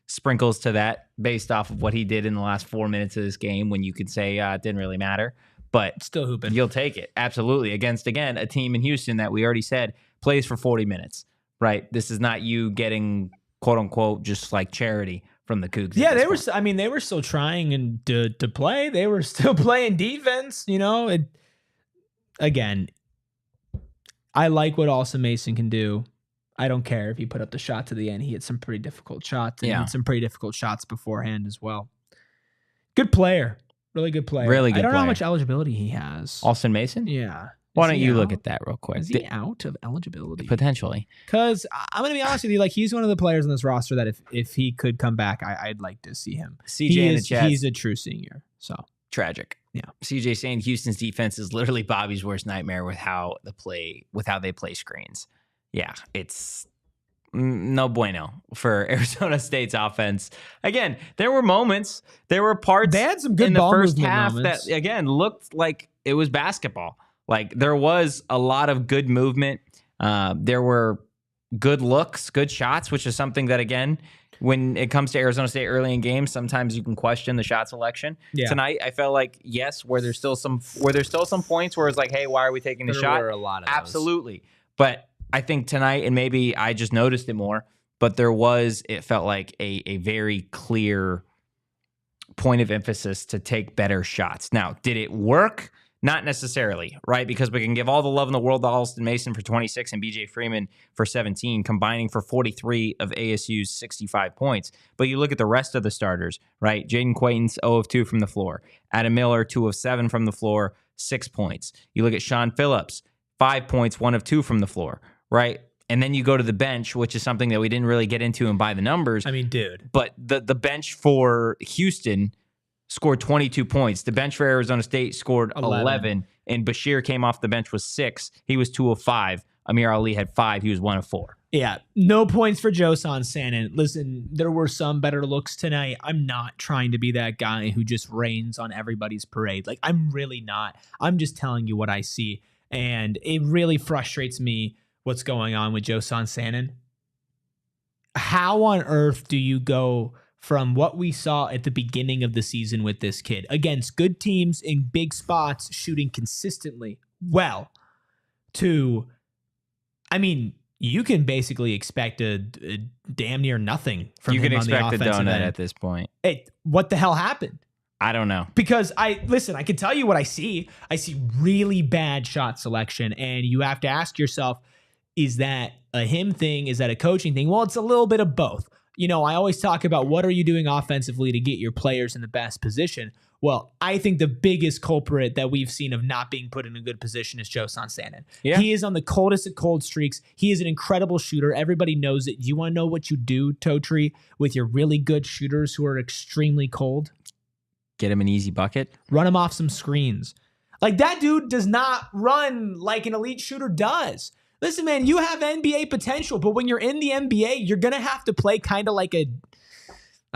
sprinkles to that based off of what he did in the last 4 minutes of this game, when you could say it didn't really matter, but still hooping. You'll take it. Absolutely. Against, again, a team in Houston that we already said plays for 40 minutes, right? This is not you getting, quote unquote, just like charity from the Cougs. Yeah, they were still trying to play. They were still playing defense, again, I like what Alston Mason can do. I don't care if he put up the shot to the end. He hit some pretty difficult shots. And he hit some pretty difficult shots beforehand as well. Good player. Really good player. Really good I don't know how player. much eligibility he has. Alston Mason? Yeah. Why don't you look at that real quick? Is he out of eligibility? Potentially. Because I'm going to be honest with you, like, he's one of the players on this roster that if he could come back, I'd like to see him. CJ in the chat. He's a true senior. So tragic. Yeah. CJ saying Houston's defense is literally Bobby's worst nightmare with how they play screens. Yeah, it's no bueno for Arizona State's offense. Again, there were moments, there were parts they had some good in the ball first movement half moments that, again, looked like it was basketball. Like, there was a lot of good movement. There were good looks, good shots, which is something that, again, when it comes to Arizona State early in games, sometimes you can question the shot selection. Yeah. Tonight, I felt like, yes, were there still some points where it's like, hey, why are we taking the shot? There were a lot of those. Absolutely. But I think tonight, and maybe I just noticed it more, but it felt like a very clear point of emphasis to take better shots. Now, did it work? Not necessarily, right? Because we can give all the love in the world to Alston Mason for 26 and BJ Freeman for 17, combining for 43 of ASU's 65 points. But you look at the rest of the starters, right? Jayden Quaintance, 0 of 2 from the floor. Adam Miller, 2 of 7 from the floor, 6 points. You look at Sean Phillips, 5 points, 1 of 2 from the floor, right? And then you go to the bench, which is something that we didn't really get into and by the numbers. I mean, dude. But the bench for Houston scored 22 points. The bench for Arizona State scored 11, and Bashir came off the bench with 6. He was 2 of 5. Amir Ali had 5. He was 1 of 4. Yeah, no points for Josan Sannon. Listen, there were some better looks tonight. I'm not trying to be that guy who just rains on everybody's parade. Like, I'm really not. I'm just telling you what I see, and it really frustrates me what's going on with Josan Sannon. How on earth do you go from what we saw at the beginning of the season with this kid against good teams in big spots, shooting consistently well, to, I mean, you can basically expect a damn near nothing from him on the offensive end. You can expect a donut at this point. What the hell happened? I don't know. Because I can tell you what I see. I see really bad shot selection, and you have to ask yourself, is that a him thing? Is that a coaching thing? Well, it's a little bit of both. I always talk about what are you doing offensively to get your players in the best position. Well, I think the biggest culprit that we've seen of not being put in a good position is Josan Sannon. Yeah. He is on the coldest of cold streaks. He is an incredible shooter. Everybody knows it. You want to know what you do, Totri, with your really good shooters who are extremely cold? Get him an easy bucket. Run him off some screens. Like, that dude does not run like an elite shooter does. Listen, man, you have NBA potential, but when you're in the NBA, you're going to have to play kind of like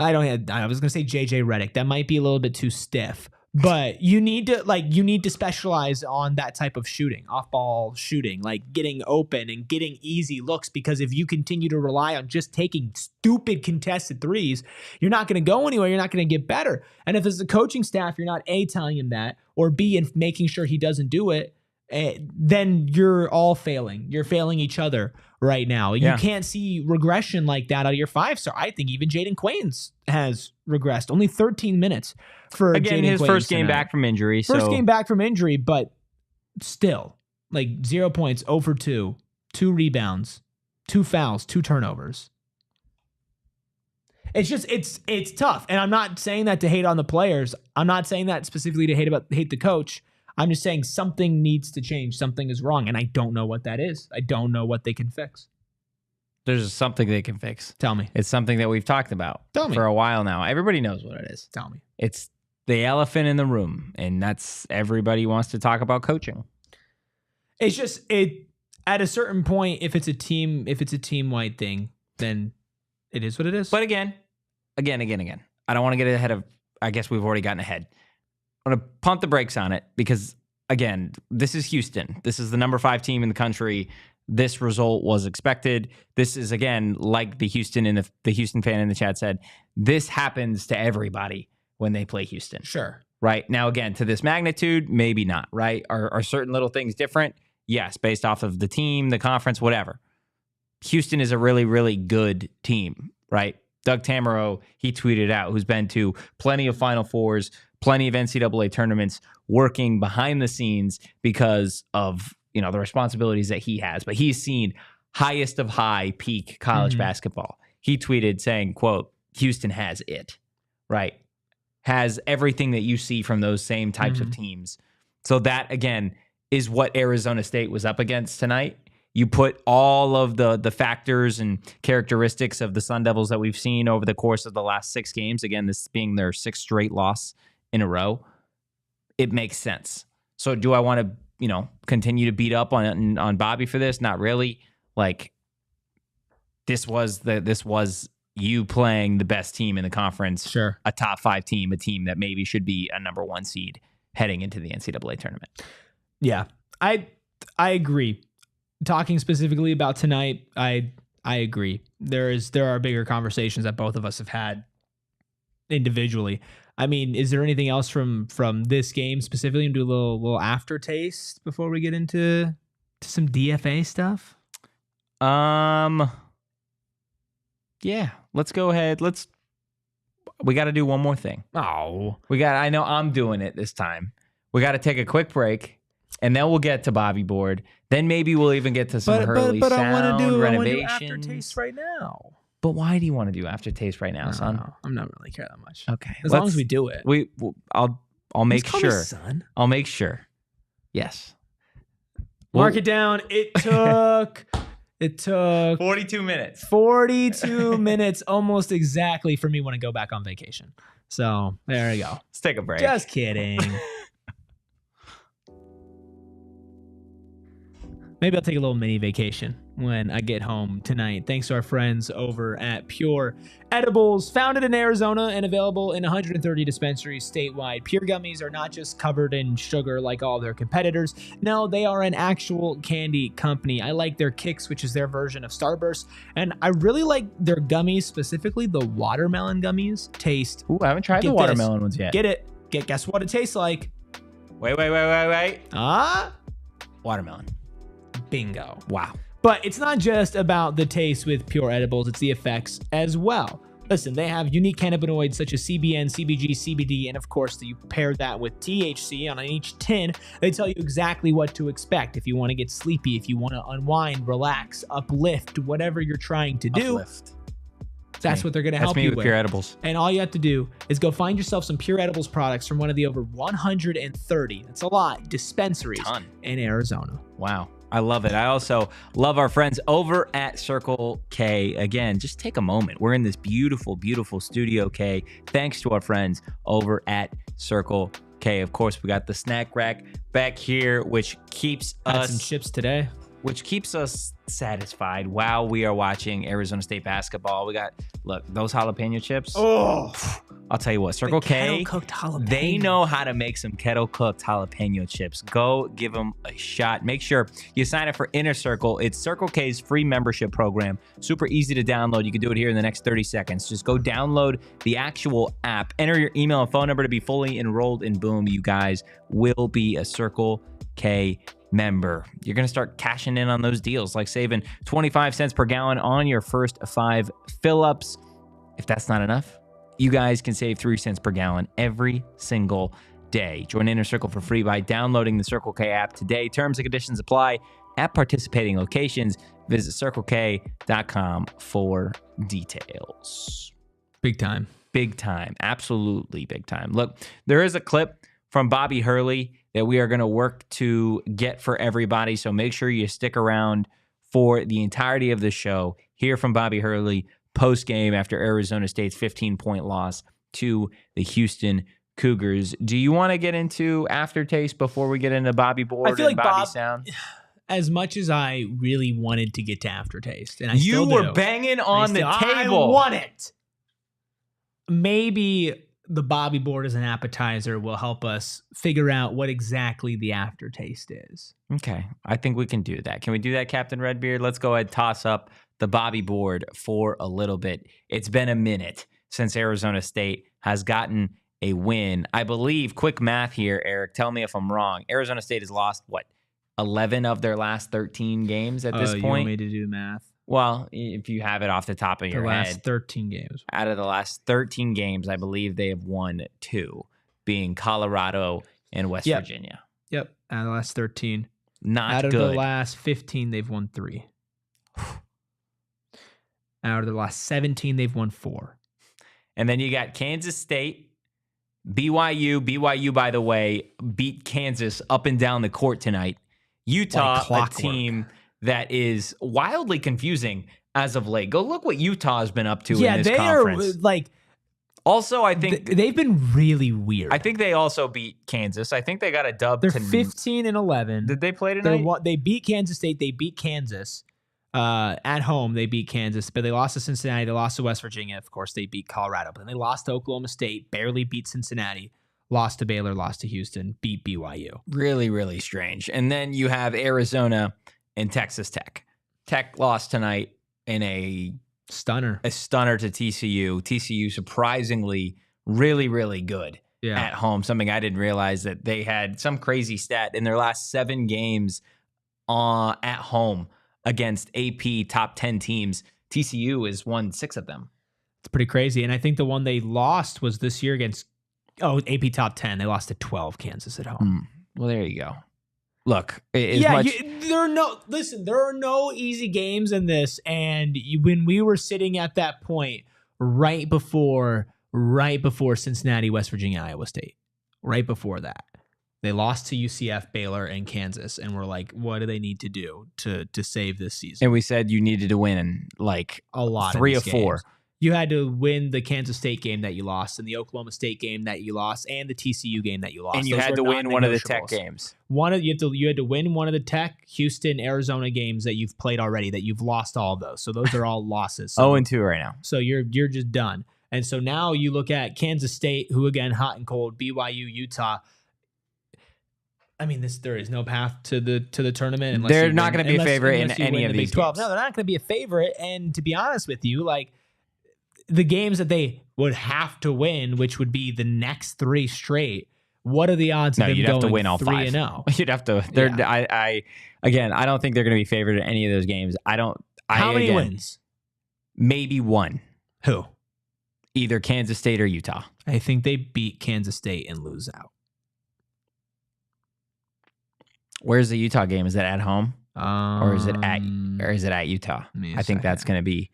I was going to say JJ Redick. That might be a little bit too stiff, but you need to specialize on that type of shooting, off-ball shooting, like getting open and getting easy looks, because if you continue to rely on just taking stupid contested threes, you're not going to go anywhere. You're not going to get better. And if as a coaching staff, you're not A, telling him that, or B, and making sure he doesn't do it, then you're all failing. You're failing each other right now. You can't see regression like that out of your 5-star. I think even Jayden Quaintance has regressed. Only 13 minutes for again Jayden his Quaintance first game tonight. back from injury. First game back from injury, but still, like 0 points, 0 for 2, 2 rebounds, 2 fouls, 2 turnovers. It's just it's tough, and I'm not saying that to hate on the players. I'm not saying that specifically to hate the coach. I'm just saying something needs to change. Something is wrong, and I don't know what that is. I don't know what they can fix. There's something they can fix. Tell me. It's something that we've talked about for a while now. Everybody knows what it is. Tell me. It's the elephant in the room, and that's everybody wants to talk about coaching. It's just at a certain point, if it's a team-wide thing, then it is what it is. But again, I don't want to get ahead of, I guess we've already gotten ahead. I want to pump the brakes on it because, again, this is Houston. This is the number 5 team in the country. This result was expected. This is, again, like the Houston and the Houston fan in the chat said, this happens to everybody when they play Houston. Sure. Right? Now, again, to this magnitude, maybe not, right? Are certain little things different? Yes, based off of the team, the conference, whatever. Houston is a really, really good team, right? Doug Tamaro, he tweeted out, who's been to plenty of Final Fours, plenty of NCAA tournaments, working behind the scenes because of, you know, the responsibilities that he has. But he's seen highest of high peak college basketball. He tweeted saying, quote, Houston has it, right? Has everything that you see from those same types of teams. So that, again, is what Arizona State was up against tonight. You put all of the factors and characteristics of the Sun Devils that we've seen over the course of the last 6 games, again, this being their 6th straight loss in a row, it makes sense. So do I want to, you know, continue to beat up on Bobby for this? Not really. Like, this was you playing the best team in the conference, sure, a top 5 team, a team that maybe should be a number 1 seed heading into the NCAA tournament. Yeah, I agree. Talking specifically about tonight, I agree. There are bigger conversations that both of us have had individually. I mean, is there anything else from this game specifically, and do a little aftertaste before we get into some DFA stuff? Yeah, let's go ahead. We got to do one more thing. Oh, I know I'm doing it this time. We got to take a quick break, and then we'll get to Bobby Board. Then maybe we'll even get to some Hurley sound I want to do renovations. aftertaste right now. But why do you want to do aftertaste right now, son? I'm not really care that much. Okay, as long as we do it. I'll make sure. Me son. I'll make sure. Yes. Mark it down. It took 42 minutes. 42 minutes, almost exactly, for me when I go back on vacation. So there you go. Let's take a break. Just kidding. Maybe I'll take a little mini vacation when I get home tonight. Thanks to our friends over at Pure Edibles, founded in Arizona and available in 130 dispensaries statewide. Pure Gummies are not just covered in sugar like all their competitors. No, they are an actual candy company. I like their Kicks, which is their version of Starburst, and I really like their gummies, specifically the watermelon gummies. Taste. Ooh, I haven't tried the watermelon ones yet. Get it. Guess what it tastes like? Wait. Watermelon. Bingo. Wow. But it's not just about the taste with Pure Edibles, it's the effects as well. Listen, they have unique cannabinoids such as CBN, CBG, CBD, and of course, you pair that with THC. On each tin, they tell you exactly what to expect. If you want to get sleepy, if you want to unwind, relax, uplift, whatever you're trying to do. That's what they're going to help you with. Pure Edibles. And all you have to do is go find yourself some Pure Edibles products from one of the over 130, that's a lot, dispensaries in Arizona. Wow. I love it. I also love our friends over at Circle K. Again, just take a moment. We're in this beautiful, beautiful Studio K. Thanks to our friends over at Circle K. Of course, we got the snack rack back here, which keeps us some chips today. Which keeps us satisfied while we are watching Arizona State basketball. We got, look, those jalapeno chips. Oh, I'll tell you what, Circle K, kettle-cooked jalapeno. They know how to make some kettle-cooked jalapeno chips. Go give them a shot. Make sure you sign up for Inner Circle. It's Circle K's free membership program. Super easy to download. You can do it here in the next 30 seconds. Just go download the actual app, enter your email and phone number to be fully enrolled, and boom, you guys will be a Circle K member. You're going to start cashing in on those deals, like saving 25 cents per gallon on your first 5 fill-ups. If that's not enough, you guys can save 3 cents per gallon every single day. Join Inner Circle for free by downloading the Circle K app today. Terms and conditions apply at participating locations. Visit CircleK.com for details. Big time. Big time. Absolutely big time. Look, there is a clip from Bobby Hurley that we are going to work to get for everybody. So make sure you stick around for the entirety of the show. hear from Bobby Hurley post-game after Arizona State's 15-point loss to the Houston Cougars. Do you want to get into aftertaste before we get into Bobby Board and like Bobby Sound? As much as I really wanted to get to aftertaste, and you were banging on the table. I want it. Maybe the Bobby Board as an appetizer will help us figure out what exactly the aftertaste is. Okay, I think we can do that. Can we do that, Captain Redbeard? Let's go ahead and toss up the Bobby Board for a little bit. It's been a minute since Arizona State has gotten a win. I believe, quick math here, Erik, tell me if I'm wrong. Arizona State has lost, 11 of their last 13 games at this point? You want me to do math? Well, if you have it off the top of your head. The last 13 games. Out of the last 13 games, I believe they have won 2, being Colorado and West Virginia. Yep, out of the last 13. Not good. Out of the last 15, they've won 3. Out of the last 17, they've won 4. And then you got Kansas State, BYU. BYU, by the way, beat Kansas up and down the court tonight. Utah, a team that is wildly confusing as of late. Go look what Utah has been up to in this conference. Also, I think they've been really weird. I think they also beat Kansas. I think they got a dub. They're 15-11. Did they play tonight? They beat Kansas State. They beat Kansas at home. They beat Kansas, but they lost to Cincinnati. They lost to West Virginia. Of course, they beat Colorado, but then they lost to Oklahoma State. Barely beat Cincinnati. Lost to Baylor, lost to Houston, beat BYU. Really, really strange. And then you have Arizona and Texas Tech. Tech lost tonight in a stunner to TCU. TCU surprisingly really, really good at home. Something I didn't realize, that they had some crazy stat in their last 7 games at home against AP top 10 teams. TCU has won 6 of them. It's pretty crazy. And I think the one they lost was this year against AP top 10. They lost to 12 Kansas at home. Well, there you go. Look, there are no easy games in this. And when we were sitting at that point right before Cincinnati, West Virginia, Iowa State, right before that, they lost to UCF, Baylor, and Kansas, and we're like, what do they need to do to save this season? And we said you needed to win a lot, 3 or 4. You had to win the Kansas State game that you lost, and the Oklahoma State game that you lost, and the TCU game that you lost. And you had to win one of the Tech games. You had to win one of the Tech, Houston, Arizona games that you've played already, that you've lost all of those. So those are all losses. 0-2 right now. So you're just done. And so now you look at Kansas State, who again, hot and cold, BYU, Utah. I mean, there is no path to the tournament unless they're not going to be a favorite in any of these Big 12. No, they're not going to be a favorite. And to be honest with you, the games that they would have to win, which would be the next 3 straight, what are the odds of them you'd going have to win all 3-0? 5. You'd have to. I don't think they're going to be favored in any of those games. How many wins? Maybe 1. Who? Either Kansas State or Utah. I think they beat Kansas State and lose out. Where's the Utah game? Is that at home, or is it at Utah? I think that's going to be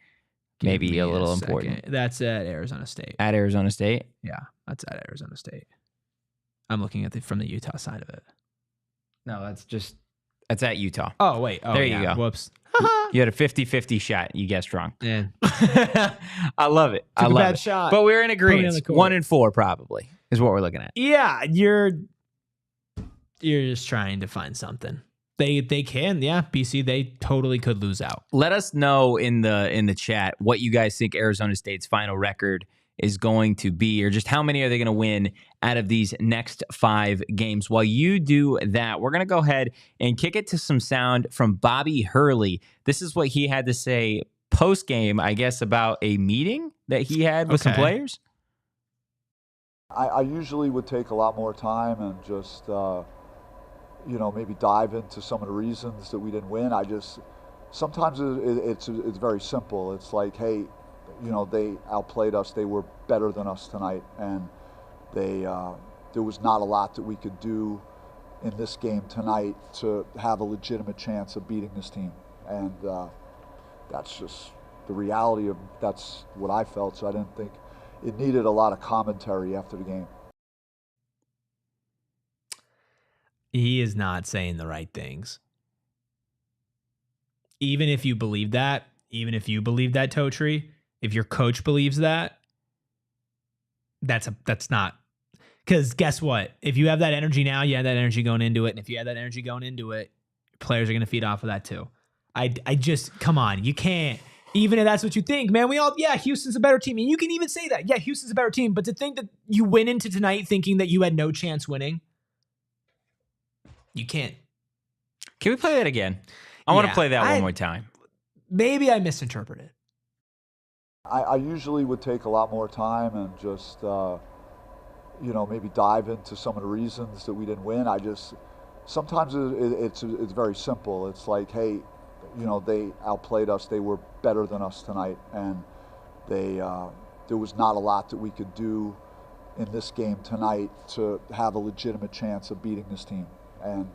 maybe a little important. That's at Arizona State. At Arizona State? Yeah, that's at Arizona State. I'm looking at from the Utah side of it. No, that's at Utah. Oh, wait. Oh, there you go. Whoops. You had a 50-50 shot. You guessed wrong. Yeah. I love it. Took a bad shot. But we're in agreement. 1-4 probably is what we're looking at. Yeah, you're just trying to find something. They can, BC, they totally could lose out. Let us know in the chat what you guys think Arizona State's final record is going to be, or just how many are they going to win out of these next 5 games. While you do that, we're going to go ahead and kick it to some sound from Bobby Hurley. This is what he had to say post-game, I guess, about a meeting that he had with some players. I usually would take a lot more time and just maybe dive into some of the reasons that we didn't win. Sometimes it's very simple. It's like, hey, they outplayed us. They were better than us tonight, and there was not a lot that we could do in this game tonight to have a legitimate chance of beating this team. And that's just the reality of that's what I felt. So I didn't think it needed a lot of commentary after the game. He is not saying the right things. Even if you believe that, even if you believe that, Totri, if your coach believes that, that's not. Because guess what? If you have that energy now, you have that energy going into it. And if you have that energy going into it, players are going to feed off of that too. I just, come on. You can't, even if that's what you think, man, Houston's a better team. And you can even say that. Yeah, Houston's a better team. But to think that you went into tonight thinking that you had no chance winning, you can't. Can we play that again? I want to play that one more time. Maybe I misinterpreted. I usually would take a lot more time and just, maybe dive into some of the reasons that we didn't win. Sometimes it's very simple. It's like, hey, they outplayed us. They were better than us tonight, and there was not a lot that we could do in this game tonight to have a legitimate chance of beating this team. And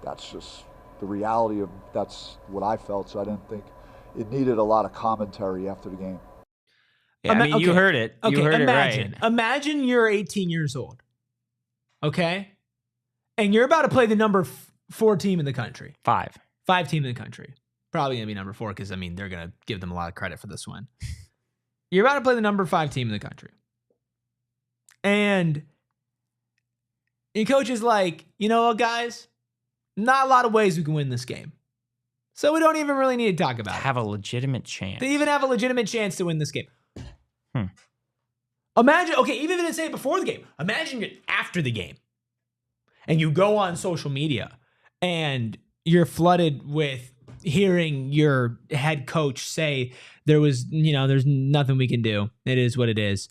that's just the reality of that's what I felt. So I didn't think it needed a lot of commentary after the game. Yeah, you heard it. You heard it right. Imagine you're 18 years old, okay? And you're about to play the number 4 team in the country. 5 team in the country. Probably going to be number 4 because, they're going to give them a lot of credit for this one. You're about to play the number 5 team in the country. And your coach is like, you know what, guys? Not a lot of ways we can win this game. So we don't even really need to talk about it. Have a legitimate chance. They even have a legitimate chance to win this game. Imagine, okay, even if they didn't say it before the game, imagine you're after the game and you go on social media and you're flooded with hearing your head coach say there's nothing we can do. It is what it is.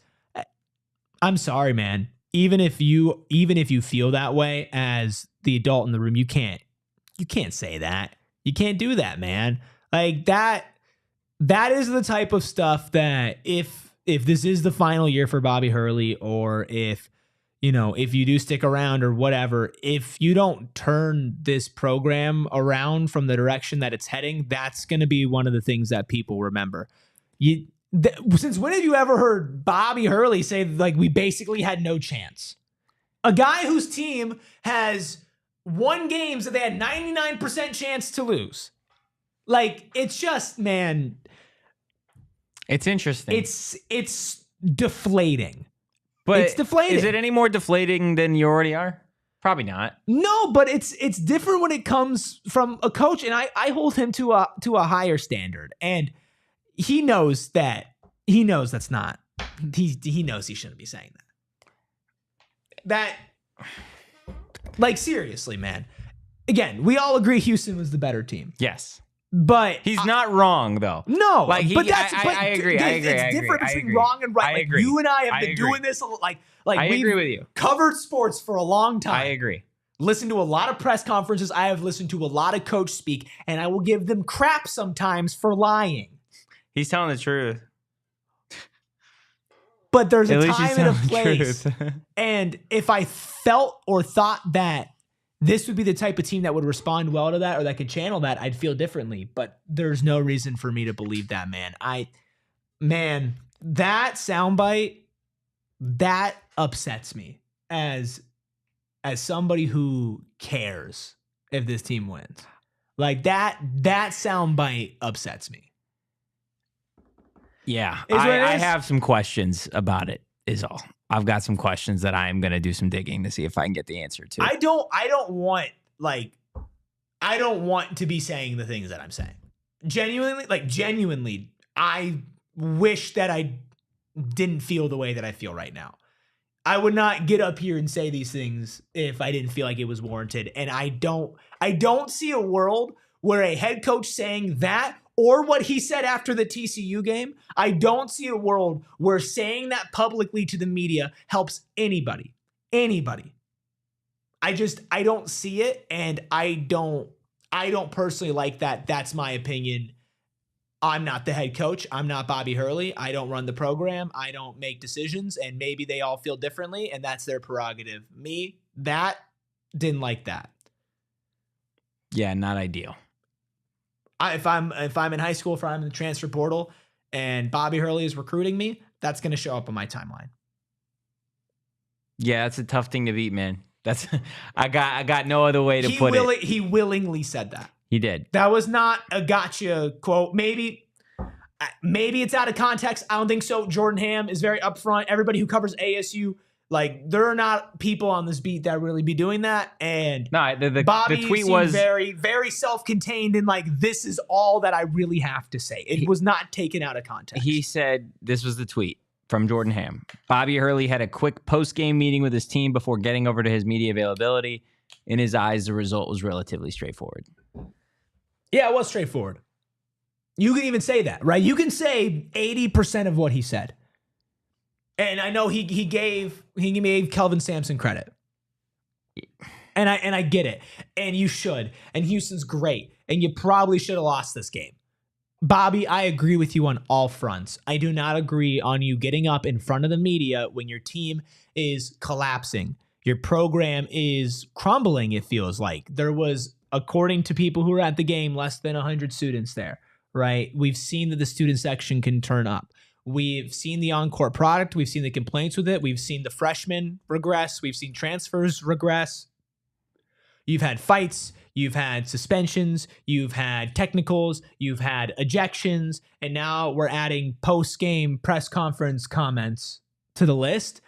I'm sorry, man. Even if you feel that way as the adult in the room, you can't say that. You can't do that, man. Like that is the type of stuff that if this is the final year for Bobby Hurley, or if you do stick around or whatever, if you don't turn this program around from the direction that it's heading, that's going to be one of the things that people remember. Since when have you ever heard Bobby Hurley say, like, we basically had no chance? A guy whose team has won games that they had 99% chance to lose. Like, it's just, man. It's interesting. It's deflating. But it's deflating. Is it any more deflating than you already are? Probably not. No, but it's different when it comes from a coach, and I hold him to a higher standard. And he knows that. He knows that's not. He knows he shouldn't be saying that. Like, seriously, man. Again, we all agree Houston was the better team. Yes. But he's not wrong, though. No, I agree. It's different between wrong and right. I agree. You and I have been doing this. Like I agree with you. Covered sports for a long time. I agree. Listened to a lot of press conferences. I have listened to a lot of coach speak, and I will give them crap sometimes for lying. He's telling the truth. But there's a time and a place. And if I felt or thought that this would be the type of team that would respond well to that or that could channel that, I'd feel differently. But there's no reason for me to believe that, man. That soundbite, that upsets me as somebody who cares if this team wins. Like that soundbite upsets me. Yeah, I have some questions about it, is all. I've got some questions that I'm going to do some digging to see if I can get the answer to. I don't want to be saying the things that I'm saying. Genuinely, I wish that I didn't feel the way that I feel right now. I would not get up here and say these things if I didn't feel like it was warranted. And I don't see a world where a head coach saying that, or what he said after the TCU game, I don't see a world where saying that publicly to the media helps anybody. Anybody. I don't see it, and I don't personally like that. That's my opinion. I'm not the head coach. I'm not Bobby Hurley. I don't run the program. I don't make decisions, and maybe they all feel differently, and that's their prerogative. Me, that didn't like that. Yeah, not ideal. If I'm in high school, if I'm in the transfer portal and Bobby Hurley is recruiting me, that's going to show up on my timeline. Yeah, that's a tough thing to beat, man. I got no other way to put it. He willingly said that. He did. That was not a gotcha quote. Maybe it's out of context. I don't think so. Jordan Ham is very upfront. Everybody who covers ASU, like, there are not people on this beat that really be doing that. And no, Bobby the tweet seemed was very, very self-contained and like, this is all that I really have to say. It was not taken out of context. He said, this was the tweet from Jordan Ham. Bobby Hurley had a quick post-game meeting with his team before getting over to his media availability. In his eyes, the result was relatively straightforward. Yeah, it was straightforward. You can even say that, right? You can say 80% of what he said. And I know he gave Kelvin Sampson credit. And I get it. And you should. And Houston's great. And you probably should have lost this game. Bobby, I agree with you on all fronts. I do not agree on you getting up in front of the media when your team is collapsing. Your program is crumbling, it feels like. There was, according to people who were at the game, less than 100 students there, right? We've seen that the student section can turn up. We've seen the on-court product. We've seen the complaints with it. We've seen the freshmen regress. We've seen transfers regress. You've had fights. You've had suspensions. You've had technicals. You've had ejections. And now we're adding post-game press conference comments to the list.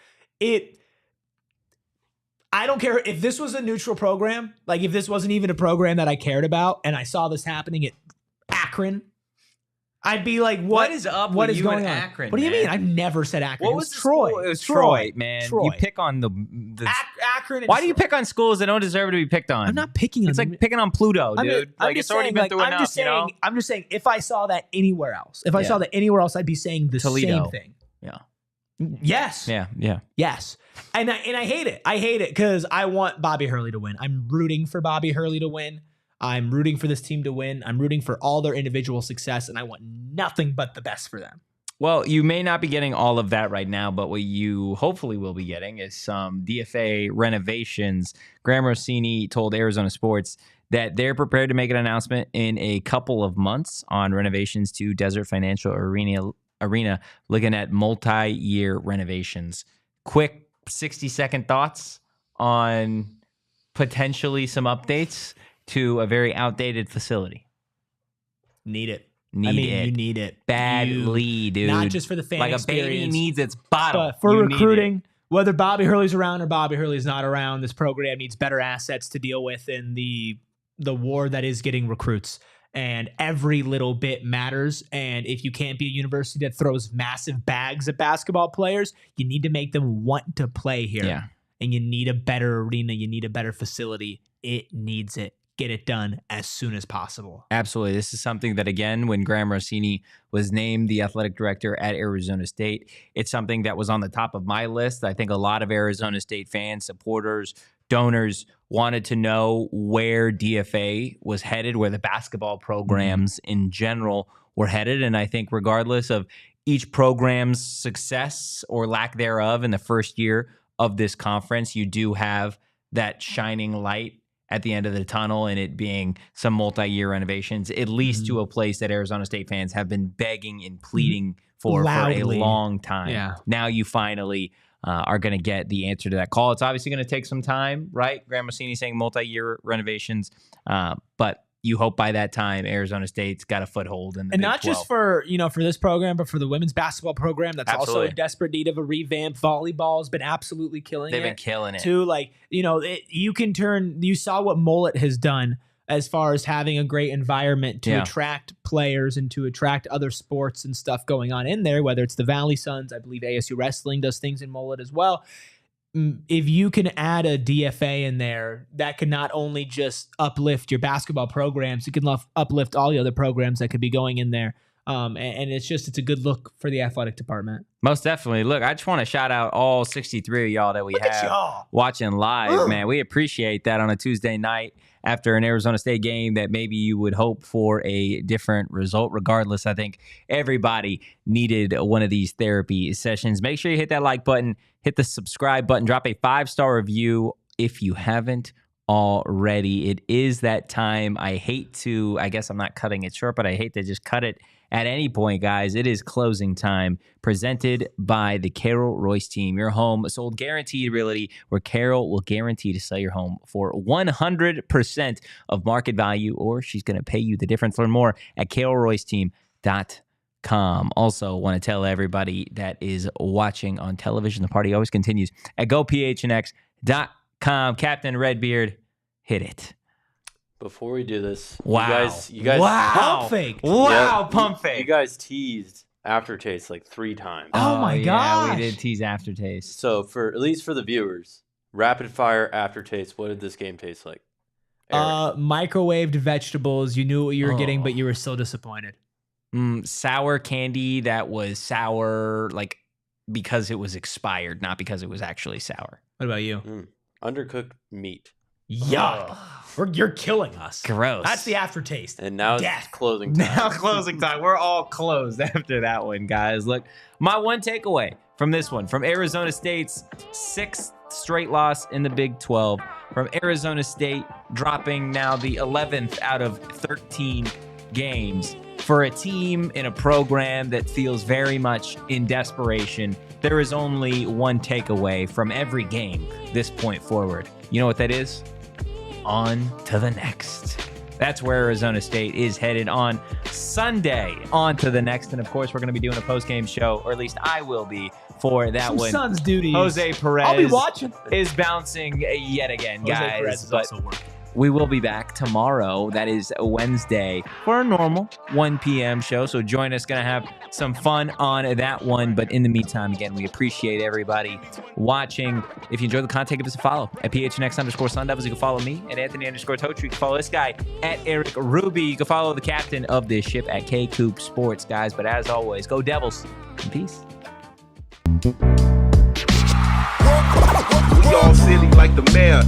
I don't care if this was a neutral program, like if this wasn't even a program that I cared about and I saw this happening at Akron, I'd be like, what is up? What is going on? Akron, what do you man? mean? I've never said Akron. What it was Troy. It was Troy, man. Troy. You pick on the Akron. Why do you pick on schools that don't deserve to be picked on? I'm not picking on It's like picking on Pluto, dude. I'm It's already been through enough, you know? I'm just saying, if I saw that anywhere else, I'd be saying the Toledo. same thing. Yeah. Yes. Yeah. Yes. And I hate it. I hate it because I want Bobby Hurley to win. I'm rooting for Bobby Hurley to win. I'm rooting for this team to win. I'm rooting for all their individual success, and I want nothing but the best for them. Well, you may not be getting all of that right now, but what you hopefully will be getting is some DFA renovations. Graham Rossini told Arizona Sports that they're prepared to make an announcement in a couple of months on renovations to Desert Financial Arena, looking at multi-year renovations. Quick 60-second thoughts on potentially some updates to a very outdated facility. Need it. You need it badly, dude. Not just for the fan like experience. A baby needs its bottle. But for recruiting, whether Bobby Hurley's around or Bobby Hurley's not around, this program needs better assets to deal with in the war that is getting recruits. And every little bit matters. And if you can't be a university that throws massive bags at basketball players, you need to make them want to play here. Yeah. And you need a better arena. You need a better facility. It needs it. Get it done as soon as possible. Absolutely. This is something that, again, when Graham Rossini was named the athletic director at Arizona State, it's something that was on the top of my list. I think a lot of Arizona State fans, supporters, donors wanted to know where DFA was headed, where the basketball programs in general were headed. And I think regardless of each program's success or lack thereof in the first year of this conference, you do have that shining light at the end of the tunnel, and it being some multi-year renovations, at least to a place that Arizona State fans have been begging and pleading for a long time. Yeah. Now you finally are going to get the answer to that call. It's obviously going to take some time, right? Graham Rossini saying multi-year renovations, but you hope by that time Arizona State's got a foothold in the and Big not 12. Just for for this program, but for the women's basketball program that's also in desperate need of a revamp. Volleyball's been absolutely killing They've been killing it too. Like you can turn. You saw what Mullet has done as far as having a great environment to attract players and to attract other sports and stuff going on in there. Whether it's the Valley Suns, I believe ASU Wrestling does things in Mullet as well. If you can add a DFA in there, that can not only just uplift your basketball programs, it can uplift all the other programs that could be going in there. And it's a good look for the athletic department. Most definitely. Look, I just want to shout out all 63 of y'all that we have watching live, man. We appreciate that on a Tuesday night after an Arizona State game that maybe you would hope for a different result. Regardless, I think everybody needed one of these therapy sessions. Make sure you hit that like button, hit the subscribe button, drop a 5-star review if you haven't already. It is that time. I guess I'm not cutting it short, but I hate to just cut it at any point, guys. It is closing time, presented by the Carol Royce team. Your home sold guaranteed realty, where Carol will guarantee to sell your home for 100% of market value, or she's going to pay you the difference. Learn more at carolroyceteam.com. Also, want to tell everybody that is watching on television, the party always continues at gophnx.com. Captain Redbeard, hit it. Before we do this, wow. you guys, wow, pump fake. Wow, pump fake. You guys teased aftertaste like 3 times. Oh my gosh. Yeah, we did tease aftertaste. So at least for the viewers, rapid fire aftertaste. What did this game taste like? Erik. Microwaved vegetables. You knew what you were getting, but you were still disappointed. Sour candy that was sour, like because it was expired, not because it was actually sour. What about you? Undercooked meat. Yuck. You're killing us. Gross. That's the aftertaste. And now Death. it's closing time. Now closing time. We're all closed after that one, guys. Look, my one takeaway from this one, from Arizona State's 6th straight loss in the Big 12, from Arizona State dropping now the 11th out of 13 games, for a team in a program that feels very much in desperation, there is only one takeaway from every game this point forward. You know what that is? On to the next. That's where Arizona State is headed on Sunday. On to the next. And of course, we're going to be doing a post-game show, or at least I will be, for that one. Suns duties. Jose Perez I'll be watching. Is bouncing yet again, Jose guys. Perez is But also working. we will be back tomorrow. That is Wednesday for a normal 1 p.m. show. So join us. Going to have some fun on that one. But in the meantime, again, we appreciate everybody watching. If you enjoy the content, give us a follow at PHNX_Sun Devils. You can follow me at Anthony_Totri. You can follow this guy at Erik Ruby. You can follow the captain of this ship at K-Coop Sports, guys. But as always, go Devils and peace. We all silly like the mayor.